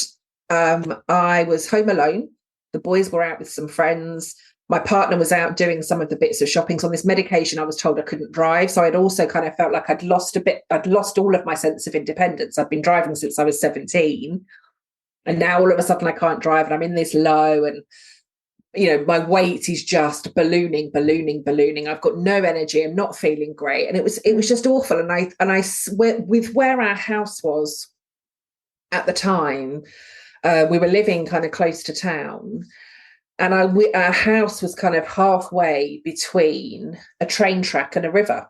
S2: I was home alone. The boys were out with some friends. My partner was out doing some of the bits of shopping. So on this medication, I was told I couldn't drive. So I'd also kind of felt like I'd lost all of my sense of independence. I've been driving since I was 17. And now all of a sudden I can't drive, and I'm in this low, and my weight is just ballooning. I've got no energy. I'm not feeling great, and it was just awful. And I with where our house was at the time, we were living kind of close to town, and our house was kind of halfway between a train track and a river.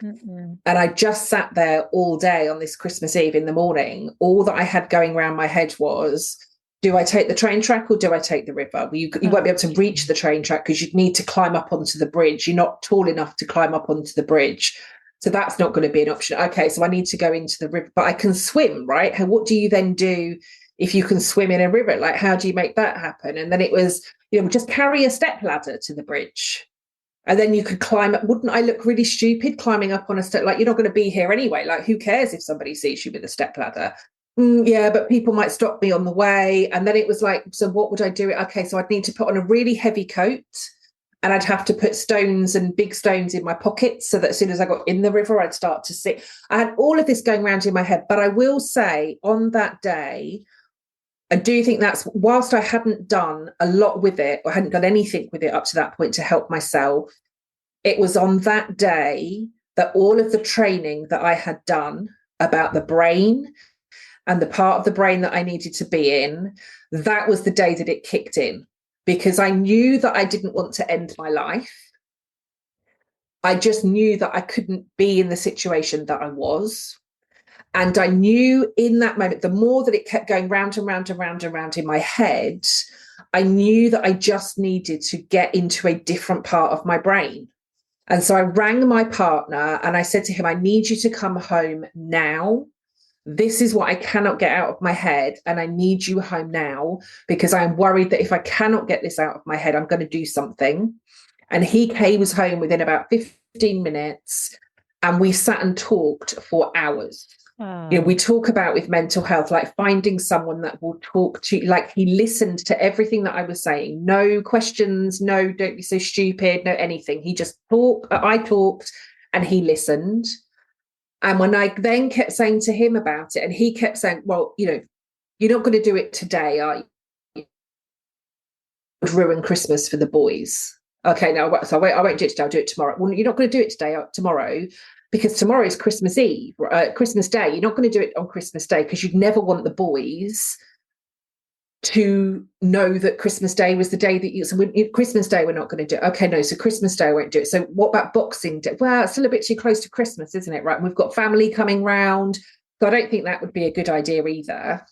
S2: Mm-mm. And I just sat there all day on this Christmas Eve in the morning. All that I had going around my head was, do I take the train track or do I take the river? Well, you won't be able to reach the train track because you'd need to climb up onto the bridge. You're not tall enough to climb up onto the bridge. So that's not going to be an option. Okay, so I need to go into the river, but I can swim, right? What do you then do if you can swim in a river? Like, how do you make that happen? And then it was, just carry a step ladder to the bridge. And then you could climb up. Wouldn't I look really stupid climbing up on a step? Like, you're not going to be here anyway. Like, who cares if somebody sees you with a step ladder? Yeah, but people might stop me on the way. And then it was like, so what would I do? Okay, so I'd need to put on a really heavy coat, and I'd have to put stones and big stones in my pockets so that as soon as I got in the river, I'd start to sink. I had all of this going around in my head. But I will say, on that day, I do think that's, whilst I hadn't done a lot with it, or hadn't done anything with it up to that point to help myself, it was on that day that all of the training that I had done about the brain and the part of the brain that I needed to be in, that was the day that it kicked in, because I knew that I didn't want to end my life. I just knew that I couldn't be in the situation that I was. And I knew in that moment, the more that it kept going round and round and round and round in my head, I knew that I just needed to get into a different part of my brain. And so I rang my partner and I said to him, I need you to come home now. This is what I cannot get out of my head, and I need you home now, because I'm worried that if I cannot get this out of my head, I'm going to do something. And he was home within about 15 minutes, and we sat and talked for hours. We talk about with mental health, like finding someone that will talk to you. Like, he listened to everything that I was saying. No questions, no, don't be so stupid, no anything. He just talked, I talked, and he listened. And when I then kept saying to him about it, and he kept saying, well, you're not going to do it today, are you? It would ruin Christmas for the boys. Okay, no, so I won't do it today, I'll do it tomorrow. Well, you're not going to do it today or tomorrow, because tomorrow is Christmas Eve, Christmas Day. You're not going to do it on Christmas Day, because you'd never want the boys to know that Christmas Day was the day that Christmas Day, we're not going to do it. Okay, no, so Christmas Day I won't do it. So what about Boxing Day? Well, it's still a bit too close to Christmas, isn't it? Right, we've got family coming round, so I don't think that would be a good idea either.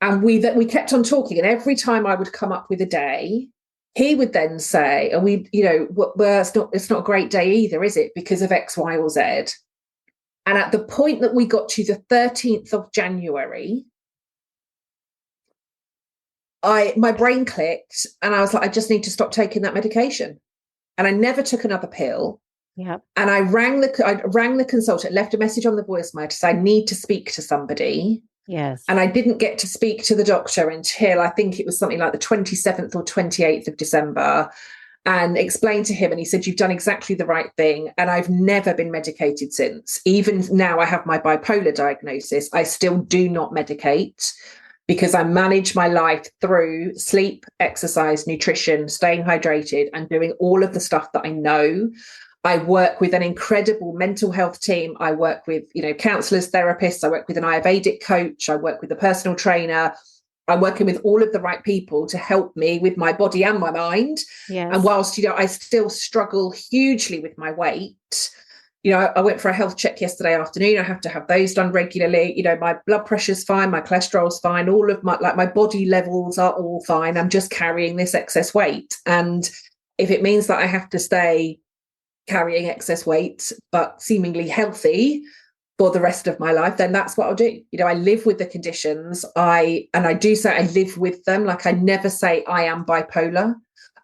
S2: And we kept on talking, and every time I would come up with a day, he would then say, and well, it's not a great day either, is it? Because of X, Y, or Z. And at the point that we got to the 13th of January, my brain clicked, and I was like, I just need to stop taking that medication. And I never took another pill.
S1: Yeah.
S2: And I rang the consultant, left a message on the voicemail to say, I need to speak to somebody.
S1: Yes.
S2: And I didn't get to speak to the doctor until I think it was something like the 27th or 28th of December. and explained to him, and he said, you've done exactly the right thing. And I've never been medicated since. Even now I have my bipolar diagnosis, I still do not medicate, because I manage my life through sleep, exercise, nutrition, staying hydrated, and doing all of the stuff that I know. I work with an incredible mental health team. I work with, counselors, therapists. I work with an Ayurvedic coach. I work with a personal trainer. I'm working with all of the right people to help me with my body and my mind.
S1: Yes.
S2: And whilst, I still struggle hugely with my weight, I went for a health check yesterday afternoon. I have to have those done regularly. My blood pressure's fine, my cholesterol's fine, all of my body levels are all fine. I'm just carrying this excess weight. And if it means that I have to stay carrying excess weight, but seemingly healthy for the rest of my life, then that's what I'll do. I live with the conditions. I do say I live with them. Like, I never say I am bipolar.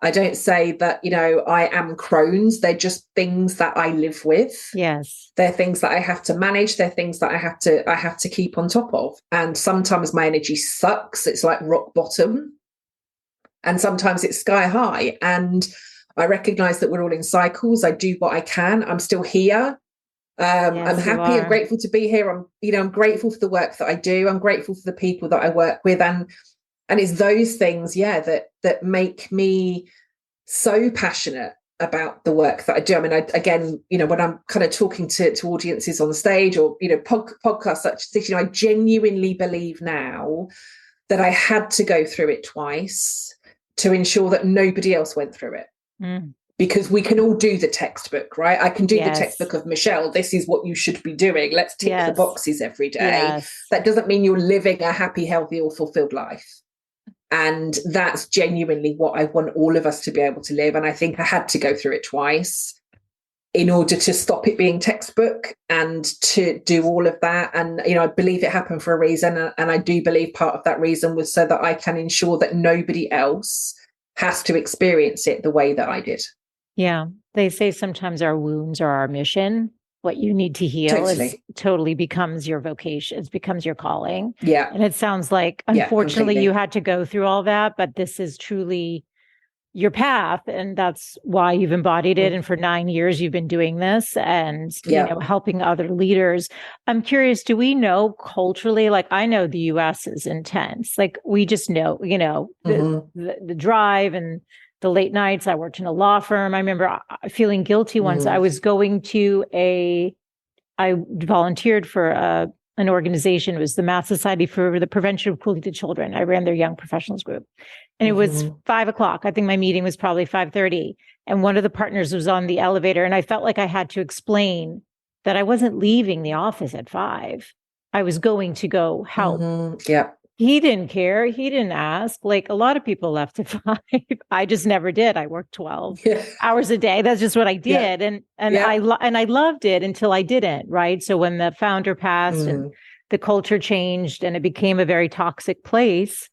S2: I don't say that, I am Crohn's. They're just things that I live with.
S1: Yes.
S2: They're things that I have to manage. They're things that I have to keep on top of. And sometimes my energy sucks. It's like rock bottom. And sometimes it's sky high. And I recognize that we're all in cycles. I do what I can. I'm still here. I'm happy and grateful to be here. I'm grateful for the work that I do. I'm grateful for the people that I work with. And it's those things, that make me so passionate about the work that I do. I mean, when I'm kind of talking to audiences on stage or, podcasts such as this, I genuinely believe now that I had to go through it twice to ensure that nobody else went through it. Mm. Because we can all do the textbook, right? I can do the textbook of Michelle. This is what you should be doing. Let's tick the boxes every day.
S1: Yes.
S2: That doesn't mean you're living a happy, healthy, or fulfilled life. And that's genuinely what I want all of us to be able to live. And I think I had to go through it twice in order to stop it being textbook and to do all of that. And, I believe it happened for a reason. And I do believe part of that reason was so that I can ensure that nobody else has to experience it the way that I did.
S1: Yeah. They say sometimes our wounds are our mission. What you need to heal totally becomes your vocation. It becomes your calling.
S2: Yeah.
S1: And it sounds like, unfortunately, you had to go through all that, but this is truly your path. And that's why you've embodied it. And for 9 years, you've been doing this and, helping other leaders. I'm curious, do we know culturally, like, I know the US is intense. Like, we just know, the drive and the late nights. I worked in a law firm. I remember feeling guilty once. I was going to I volunteered for an organization. It was the Mass Society for the Prevention of Cruelty to Children. I ran their young professionals group. And it was 5:00. I think my meeting was probably 5:30. And one of the partners was on the elevator. And I felt like I had to explain that I wasn't leaving the office at 5. I was going to go help.
S2: Yeah. He
S1: didn't care. He didn't ask. Like, a lot of people left at 5. I just never did. I worked 12 hours a day. That's just what I did. And I loved it until I didn't. Right. So when the founder passed and the culture changed and it became a very toxic place,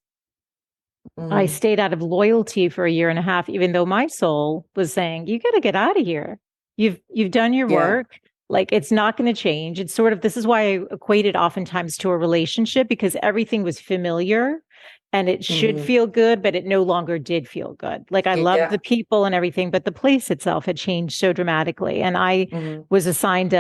S1: I stayed out of loyalty for 1.5 years, even though my soul was saying, you got to get out of here. You've done your work. Like, it's not going to change. It's sort of, this is why I equate it oftentimes to a relationship, because everything was familiar and it should feel good, but it no longer did feel good. Like, I loved the people and everything, but the place itself had changed so dramatically. And I was assigned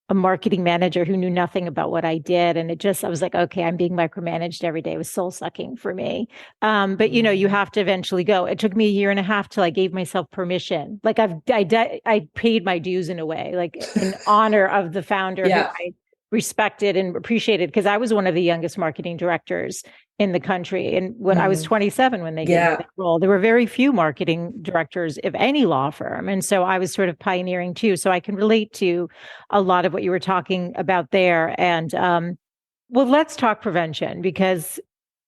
S1: a marketing manager who knew nothing about what I did. And I was like, okay, I'm being micromanaged every day. It was soul sucking for me. But you have to eventually go. It took me 1.5 years till I gave myself permission. Like, I paid my dues in a way, like in honor of the founder who I respected and appreciated, because I was one of the youngest marketing directors in the country. And when I was 27, when they gave me that role, there were very few marketing directors of any law firm. And so I was sort of pioneering too. So I can relate to a lot of what you were talking about there. And well, let's talk prevention, because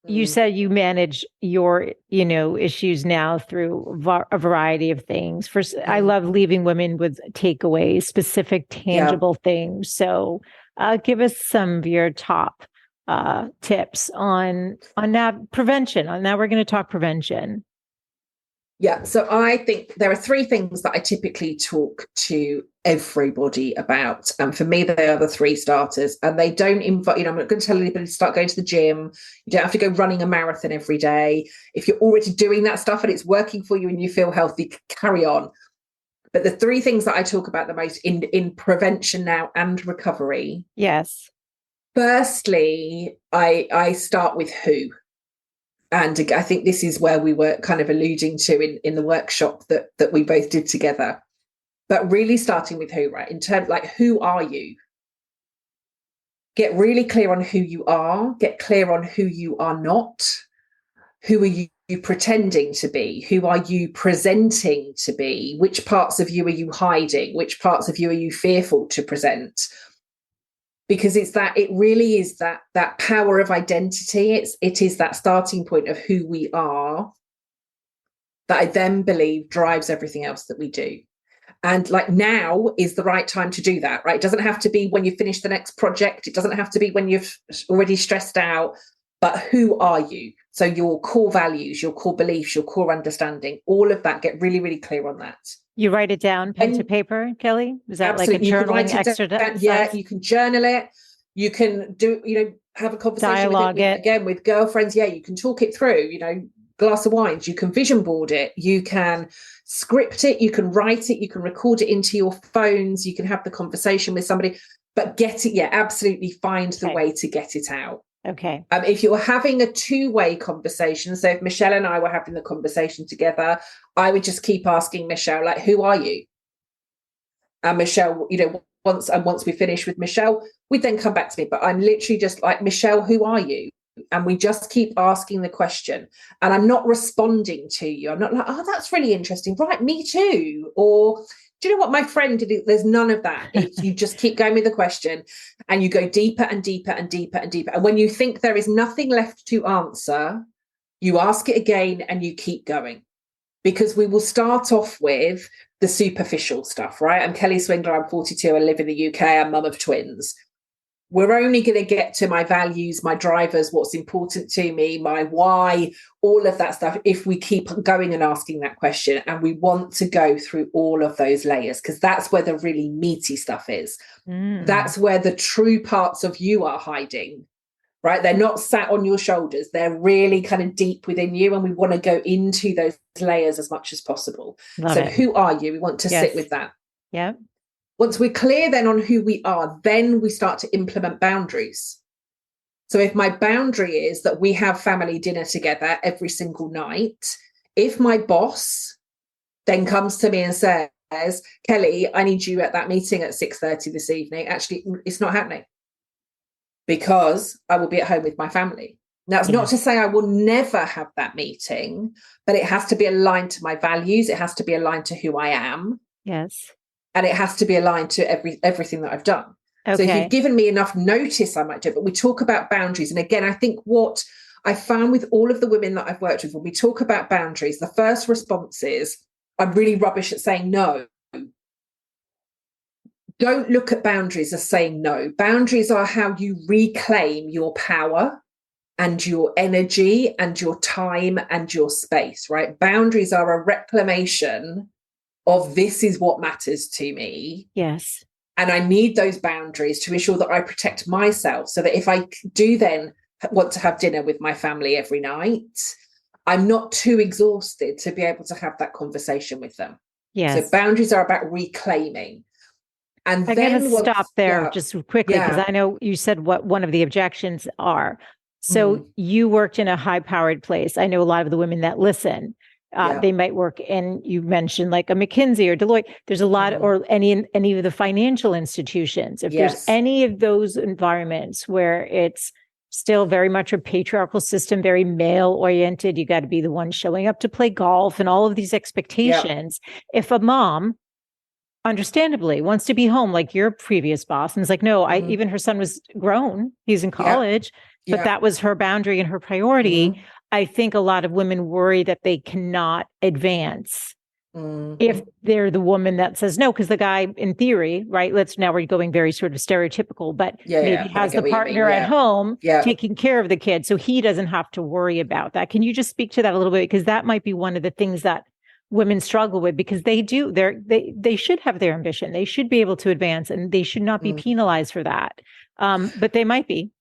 S1: you said you manage your, issues now through a variety of things. First, I love leaving women with takeaways, specific, tangible things. So give us some of your top tips on that prevention. Now we're going to talk prevention.
S2: Yeah. So I think there are three things that I typically talk to everybody about. And for me, they are the three starters. And they don't invite, I'm not going to tell anybody to start going to the gym. You don't have to go running a marathon every day. If you're already doing that stuff and it's working for you and you feel healthy, carry on. But the three things that I talk about the most in prevention now and recovery.
S1: Yes.
S2: Firstly, I start with who. And I think this is where we were kind of alluding to in the workshop that we both did together. But really starting with who, right? In terms like, who are you? Get really clear on who you are. Get clear on who you are not. Who are you pretending to be? Who are you presenting to be? Which parts of you are you hiding? Which parts of you are you fearful to present? Because it really is that power of identity. It is that starting point of who we are that I then believe drives everything else that we do. And like, now is the right time to do that, right? It doesn't have to be when you finish the next project. It doesn't have to be when you've already stressed out, but who are you? So your core values, your core beliefs, your core understanding, all of that, get really, really clear on that.
S1: You write it down, pen to paper, Kelly? Is that
S2: absolutely.
S1: like a journaling exercise?
S2: Yeah, you can journal it. You can do, have a conversation
S1: Dialogue
S2: with it. Again, with girlfriends. Yeah, you can talk it through, glass of wines. You can vision board it. You can script it. You can write it. You can record it into your phones. You can have the conversation with somebody, but get it. Yeah, absolutely. Find the way to get it out.
S1: Okay.
S2: If you're having a two-way conversation, so if Michelle and I were having the conversation together, I would just keep asking Michelle, like, who are you? And Michelle, once we finish with Michelle, we'd then come back to me. But I'm literally just like, Michelle, who are you? And we just keep asking the question. And I'm not responding to you. I'm not like, oh, that's really interesting. Right, me too. Or do you know what my friend did? There's none of that. You just keep going with the question and you go deeper and deeper and deeper and deeper. And when you think there is nothing left to answer, you ask it again and you keep going. Because we will start off with the superficial stuff, right? I'm Kelly Swingler, I'm 42, I live in the UK, I'm mum of twins. We're only going to get to my values, my drivers, what's important to me, my why, all of that stuff, if we keep going and asking that question. And we want to go through all of those layers, because that's where the really meaty stuff is. That's where the true parts of you are hiding, right? They're not sat on your shoulders. They're really kind of deep within you. And we want to go into those layers as much as possible.
S1: Love it.
S2: Who are you? We want to sit with that.
S1: Yeah.
S2: Once we're clear then on who we are, then we start to implement boundaries. So if my boundary is that we have family dinner together every single night, if my boss then comes to me and says, Kelly, I need you at that meeting at 6:30 this evening, actually, it's not happening because I will be at home with my family. Now, it's not to say I will never have that meeting, but it has to be aligned to my values. It has to be aligned to who I am.
S1: Yes.
S2: And it has to be aligned to everything that I've done. Okay. So if you've given me enough notice, I might do it. But we talk about boundaries. And again, I think what I found with all of the women that I've worked with, when we talk about boundaries, the first response is, I'm really rubbish at saying no. Don't look at boundaries as saying no. Boundaries are how you reclaim your power and your energy and your time and your space, right? Boundaries are a reclamation of this is what matters to me.
S1: Yes.
S2: And I need those boundaries to ensure that I protect myself, so that if I do then want to have dinner with my family every night, I'm not too exhausted to be able to have that conversation with them.
S1: Yes.
S2: So boundaries are about reclaiming. And
S1: I'm going to stop there just quickly, because I know you said what one of the objections are. So you worked in a high-powered place. I know a lot of the women that listen, they might work in, you mentioned like a McKinsey or Deloitte. There's a lot, or any of the financial institutions. If there's any of those environments where it's still very much a patriarchal system, very male-oriented, you got to be the one showing up to play golf and all of these expectations. If a mom understandably wants to be home, like your previous boss, and it's like, no, even her son was grown, he's in college, but that was her boundary and her priority. I think a lot of women worry that they cannot advance if they're the woman that says no, because the guy, in theory, right? Now we're going very sort of stereotypical, but maybe has the partner at home taking care of the kid, so he doesn't have to worry about that. Can you just speak to that a little bit? Because that might be one of the things that women struggle with, because they should have their ambition. They should be able to advance, and they should not be penalized for that. But they might be.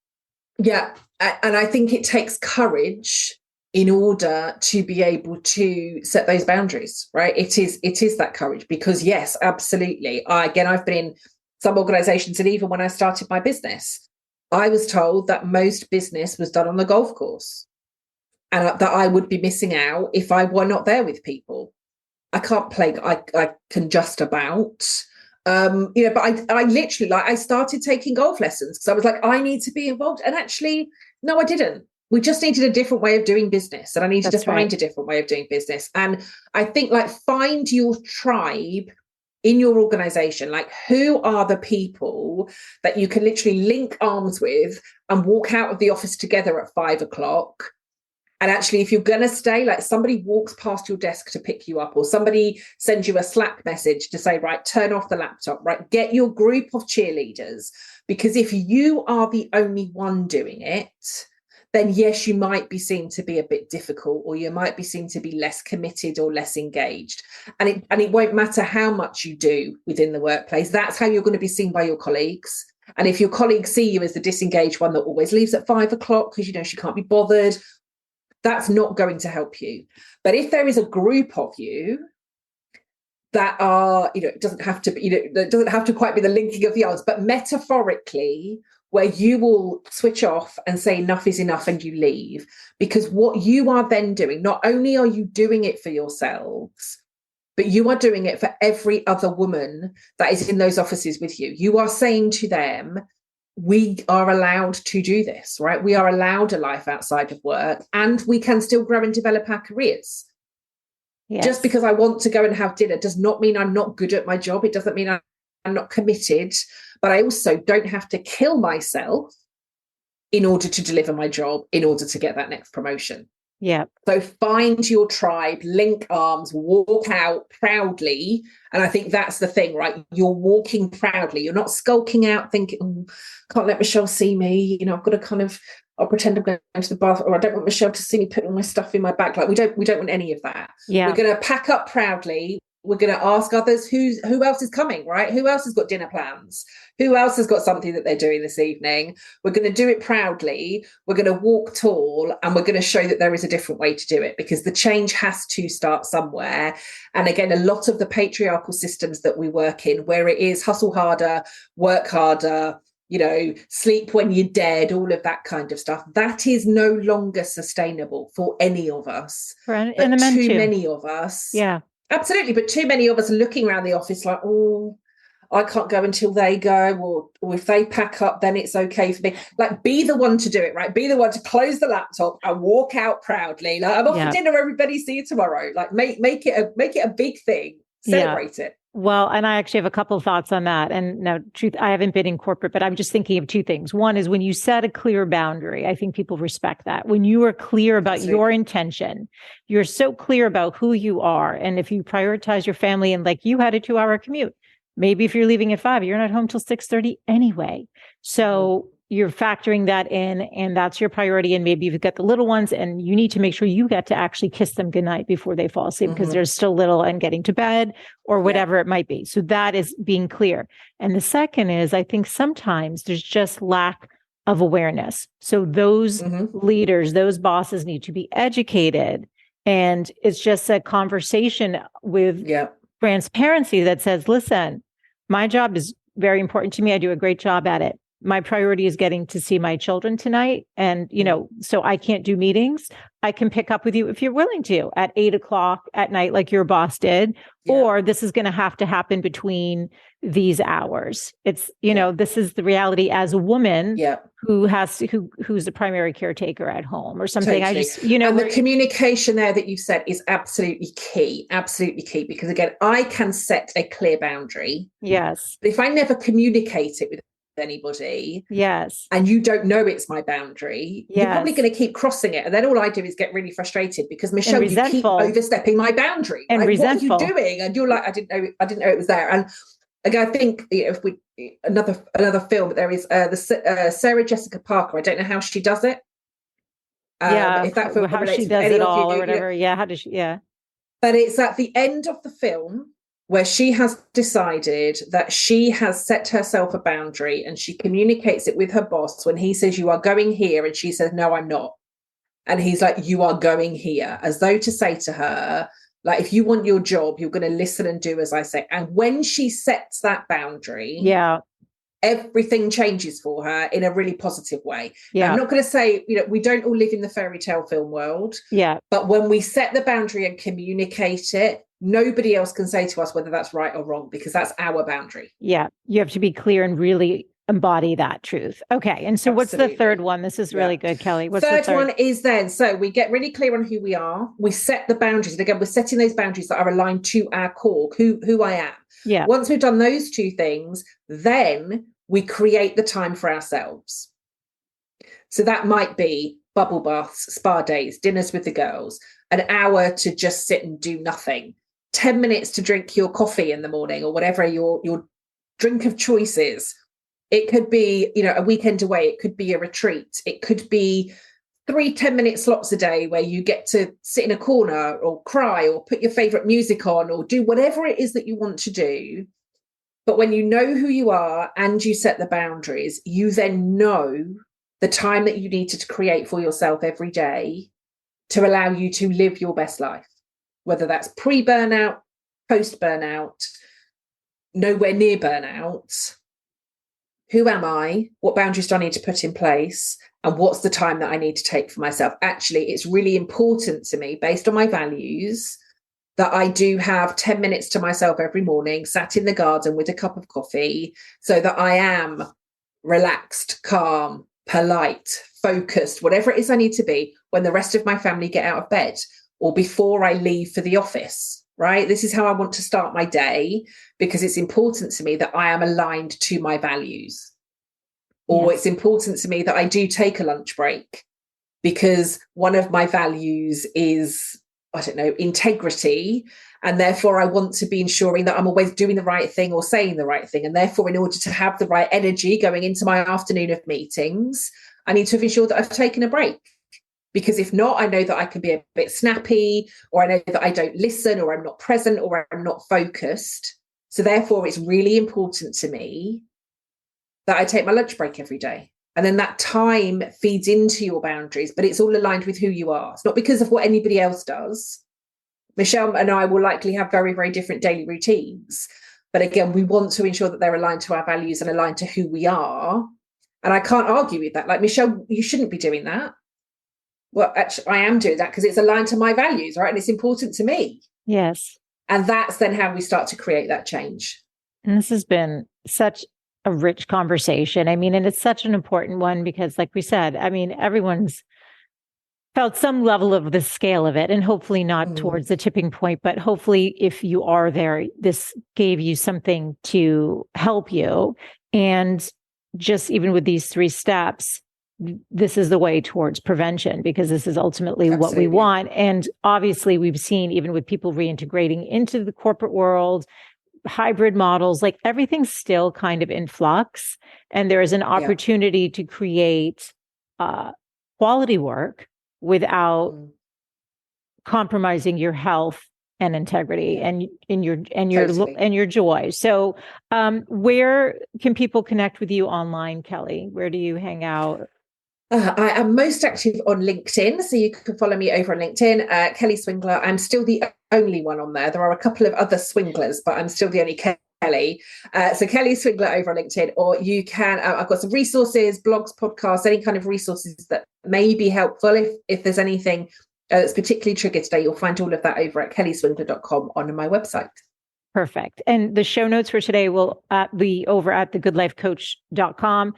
S2: Yeah. And I think it takes courage in order to be able to set those boundaries, right? It is that courage, because yes, absolutely. I've been in some organizations, and even when I started my business, I was told that most business was done on the golf course, and that I would be missing out if I were not there with people. I can't play. I can just about, but I literally, like, I started taking golf lessons because I was like, I need to be involved. And actually, no, I didn't. We just needed a different way of doing business, and I needed to find a different way of doing business. And I think, like, find your tribe in your organization. Like, who are the people that you can literally link arms with and walk out of the office together at 5:00? And actually, if you're going to stay, like, somebody walks past your desk to pick you up, or somebody sends you a Slack message to say, right, turn off the laptop, right? Get your group of cheerleaders. Because if you are the only one doing it, then yes, you might be seen to be a bit difficult, or you might be seen to be less committed or less engaged. And it won't matter how much you do within the workplace. That's how you're going to be seen by your colleagues. And if your colleagues see you as the disengaged one that always leaves at 5:00 because, she can't be bothered, that's not going to help you. But if there is a group of you that are, it doesn't have to be, it doesn't have to quite be the linking of the arms, but metaphorically, where you will switch off and say enough is enough and you leave. Because what you are then doing, not only are you doing it for yourselves, but you are doing it for every other woman that is in those offices with you. You are saying to them, we are allowed to do this, right? We are allowed a life outside of work, and we can still grow and develop our careers. Yes. Just because I want to go and have dinner does not mean I'm not good at my job. It doesn't mean I'm not committed, but I also don't have to kill myself in order to deliver my job, in order to get that next promotion.
S1: Yeah.
S2: So find your tribe, link arms, walk out proudly. And I think that's the thing, right? You're walking proudly. You're not skulking out thinking, can't let Michelle see me. I've got to I'll pretend I'm going to the bath, or I don't want Michelle to see me putting my stuff in my bag. Like, we don't want any of that.
S1: Yeah.
S2: We're going to pack up proudly. We're going to ask others who else is coming, right? Who else has got dinner plans? Who else has got something that they're doing this evening? We're going to do it proudly. We're going to walk tall, and we're going to show that there is a different way to do it, because the change has to start somewhere. And again, a lot of the patriarchal systems that we work in, where it is hustle harder, work harder, sleep when you're dead, all of that kind of stuff, that is no longer sustainable for any of us.
S1: And the men too.
S2: Many of us.
S1: Yeah.
S2: Absolutely. But too many of us are looking around the office like, oh, I can't go until they go, or if they pack up, then it's okay for me. Like, be the one to do it, right? Be the one to close the laptop and walk out proudly. Like, I'm off for dinner, everybody. See you tomorrow. Like, make it a big thing. Celebrate it.
S1: Well, and I actually have a couple of thoughts on that. And now, I haven't been in corporate, but I'm just thinking of two things. One is, when you set a clear boundary, I think people respect that. When you are clear about your intention, you're so clear about who you are. And if you prioritize your family, and like you had a 2-hour commute, maybe if you're leaving at 5, you're not home till 6:30 anyway. So you're factoring that in, and that's your priority. And maybe you've got the little ones, and you need to make sure you get to actually kiss them goodnight before they fall asleep, because they're still little and getting to bed, or whatever it might be. So that is being clear. And the second is, I think sometimes there's just lack of awareness. So those leaders, those bosses need to be educated. And it's just a conversation with transparency that says, listen, my job is very important to me. I do a great job at it. My priority is getting to see my children tonight. And, so I can't do meetings. I can pick up with you if you're willing to at 8:00 at night, like your boss did, or this is going to have to happen between these hours. It's, this is the reality as a woman who's the primary caretaker at home or something.
S2: Totally.
S1: I just,
S2: and the communication there that you said is absolutely key, because again, I can set a clear boundary.
S1: Yes.
S2: But if I never communicate it with anybody, and you don't know it's my boundary, you're probably going to keep crossing it, and then all I do is get really frustrated because, Michelle, you keep overstepping my boundary,
S1: and resentful.
S2: What are you doing? And you're like, I didn't know it was there. And again, I think if we another film, there is the Sarah Jessica Parker. I don't know how she does it.
S1: If that film, how she does it all or whatever. How does she?
S2: But it's at the end of the film where she has decided that she has set herself a boundary, and she communicates it with her boss when he says, you are going here. And she says, no, I'm not. And he's like, you are going here, as though to say to her, like, if you want your job, you're going to listen and do as I say. And when she sets that boundary, everything changes for her in a really positive way. Now, I'm not going to say, we don't all live in the fairy tale film world. But when we set the boundary and communicate it, nobody else can say to us whether that's right or wrong, because that's our boundary.
S1: You have to be clear and really embody that truth. Okay. And so what's the third one? This is really good, Kelly. What's
S2: third
S1: the third
S2: one is then, so we get really clear on who we are. We set the boundaries. And again, we're setting those boundaries that are aligned to our core, who I am. Once we've done those two things, then we create the time for ourselves. So that might be bubble baths, spa days, dinners with the girls, an hour to just sit and do nothing, 10 minutes to drink your coffee in the morning, or whatever your drink of choice is. It could be, a weekend away. It could be a retreat. It could be 3 10-minute slots a day where you get to sit in a corner or cry or put your favorite music on or do whatever it is that you want to do. But when you know who you are and you set the boundaries, you then know the time that you need to create for yourself every day to allow you to live your best life, whether that's pre-burnout, post-burnout, nowhere near burnout. Who am I? What boundaries do I need to put in place? And what's the time that I need to take for myself? Actually, it's really important to me, based on my values, that I do have 10 minutes to myself every morning, sat in the garden with a cup of coffee, so that I am relaxed, calm, polite, focused, whatever it is I need to be when the rest of my family get out of bed, or before I leave for the office. Right? This is how I want to start my day, because it's important to me that I am aligned to my values. Or it's important to me that I do take a lunch break, because one of my values is, integrity. And therefore I want to be ensuring that I'm always doing the right thing or saying the right thing. And therefore, in order to have the right energy going into my afternoon of meetings, I need to ensure that I've taken a break. Because if not, I know that I can be a bit snappy, or I know that I don't listen, or I'm not present, or I'm not focused. So therefore, it's really important to me that I take my lunch break every day. And then that time feeds into your boundaries, but it's all aligned with who you are. It's not because of what anybody else does. Michelle and I will likely have very, very different daily routines. But again, we want to ensure that they're aligned to our values and aligned to who we are. And I can't argue with that. Like, Michelle, you shouldn't be doing that. Well, actually, I am doing that because it's aligned to my values, right? And it's important to me.
S1: Yes.
S2: And that's then how we start to create that change.
S1: And this has been such a rich conversation. I mean, and it's such an important one because, like we said, I mean, everyone's felt some level of the scale of it, and hopefully not towards the tipping point, but hopefully if you are there, this gave you something to help you. And just even with these 3 steps, this is the way towards prevention, because this is ultimately what we want. And obviously we've seen, even with people reintegrating into the corporate world, hybrid models, like everything's still kind of in flux. And there is an opportunity to create quality work without compromising your health and integrity and your joy. So where can people connect with you online, Kelly? Where do you hang out?
S2: I am most active on LinkedIn, so you can follow me over on LinkedIn, Kelly Swingler. I'm still the only one on there. There are a couple of other Swinglers, but I'm still the only Kelly. So Kelly Swingler over on LinkedIn, or you can, I've got some resources, blogs, podcasts, any kind of resources that may be helpful. If there's anything that's particularly triggered today, you'll find all of that over at kellyswingler.com on my website.
S1: Perfect. And the show notes for today will be over at thegoodlifecoach.com.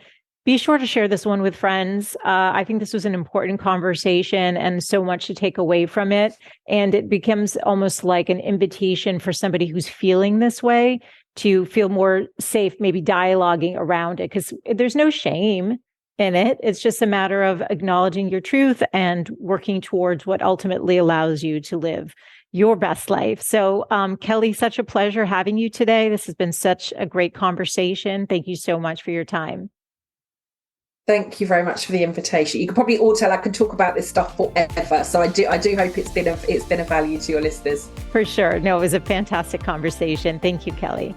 S1: Be sure to share this one with friends. I think this was an important conversation and so much to take away from it. And it becomes almost like an invitation for somebody who's feeling this way to feel more safe, maybe dialoguing around it, because there's no shame in it. It's just a matter of acknowledging your truth and working towards what ultimately allows you to live your best life. So, Kelly, such a pleasure having you today. This has been such a great conversation. Thank you so much for your time.
S2: Thank you very much for the invitation. You can probably all tell I can talk about this stuff forever. So I do hope it's been a value to your listeners.
S1: For sure. No, it was a fantastic conversation. Thank you, Kelly.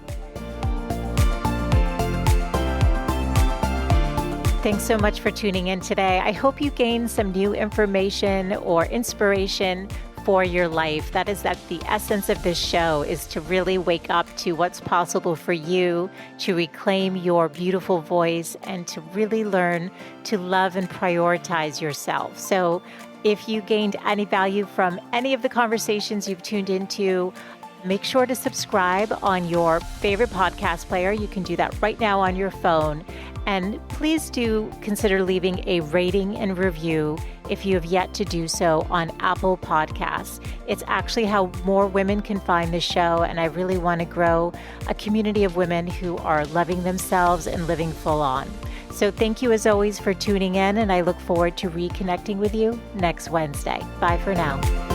S1: Thanks so much for tuning in today. I hope you gained some new information or inspiration for your life. That is the essence of this show, is to really wake up to what's possible for you, to reclaim your beautiful voice, and to really learn to love and prioritize yourself. So if you gained any value from any of the conversations you've tuned into, make sure to subscribe on your favorite podcast player. You can do that right now on your phone. And please do consider leaving a rating and review if you have yet to do so on Apple Podcasts. It's actually how more women can find the show, and I really want to grow a community of women who are loving themselves and living full on. So thank you as always for tuning in, and I look forward to reconnecting with you next Wednesday. Bye for now.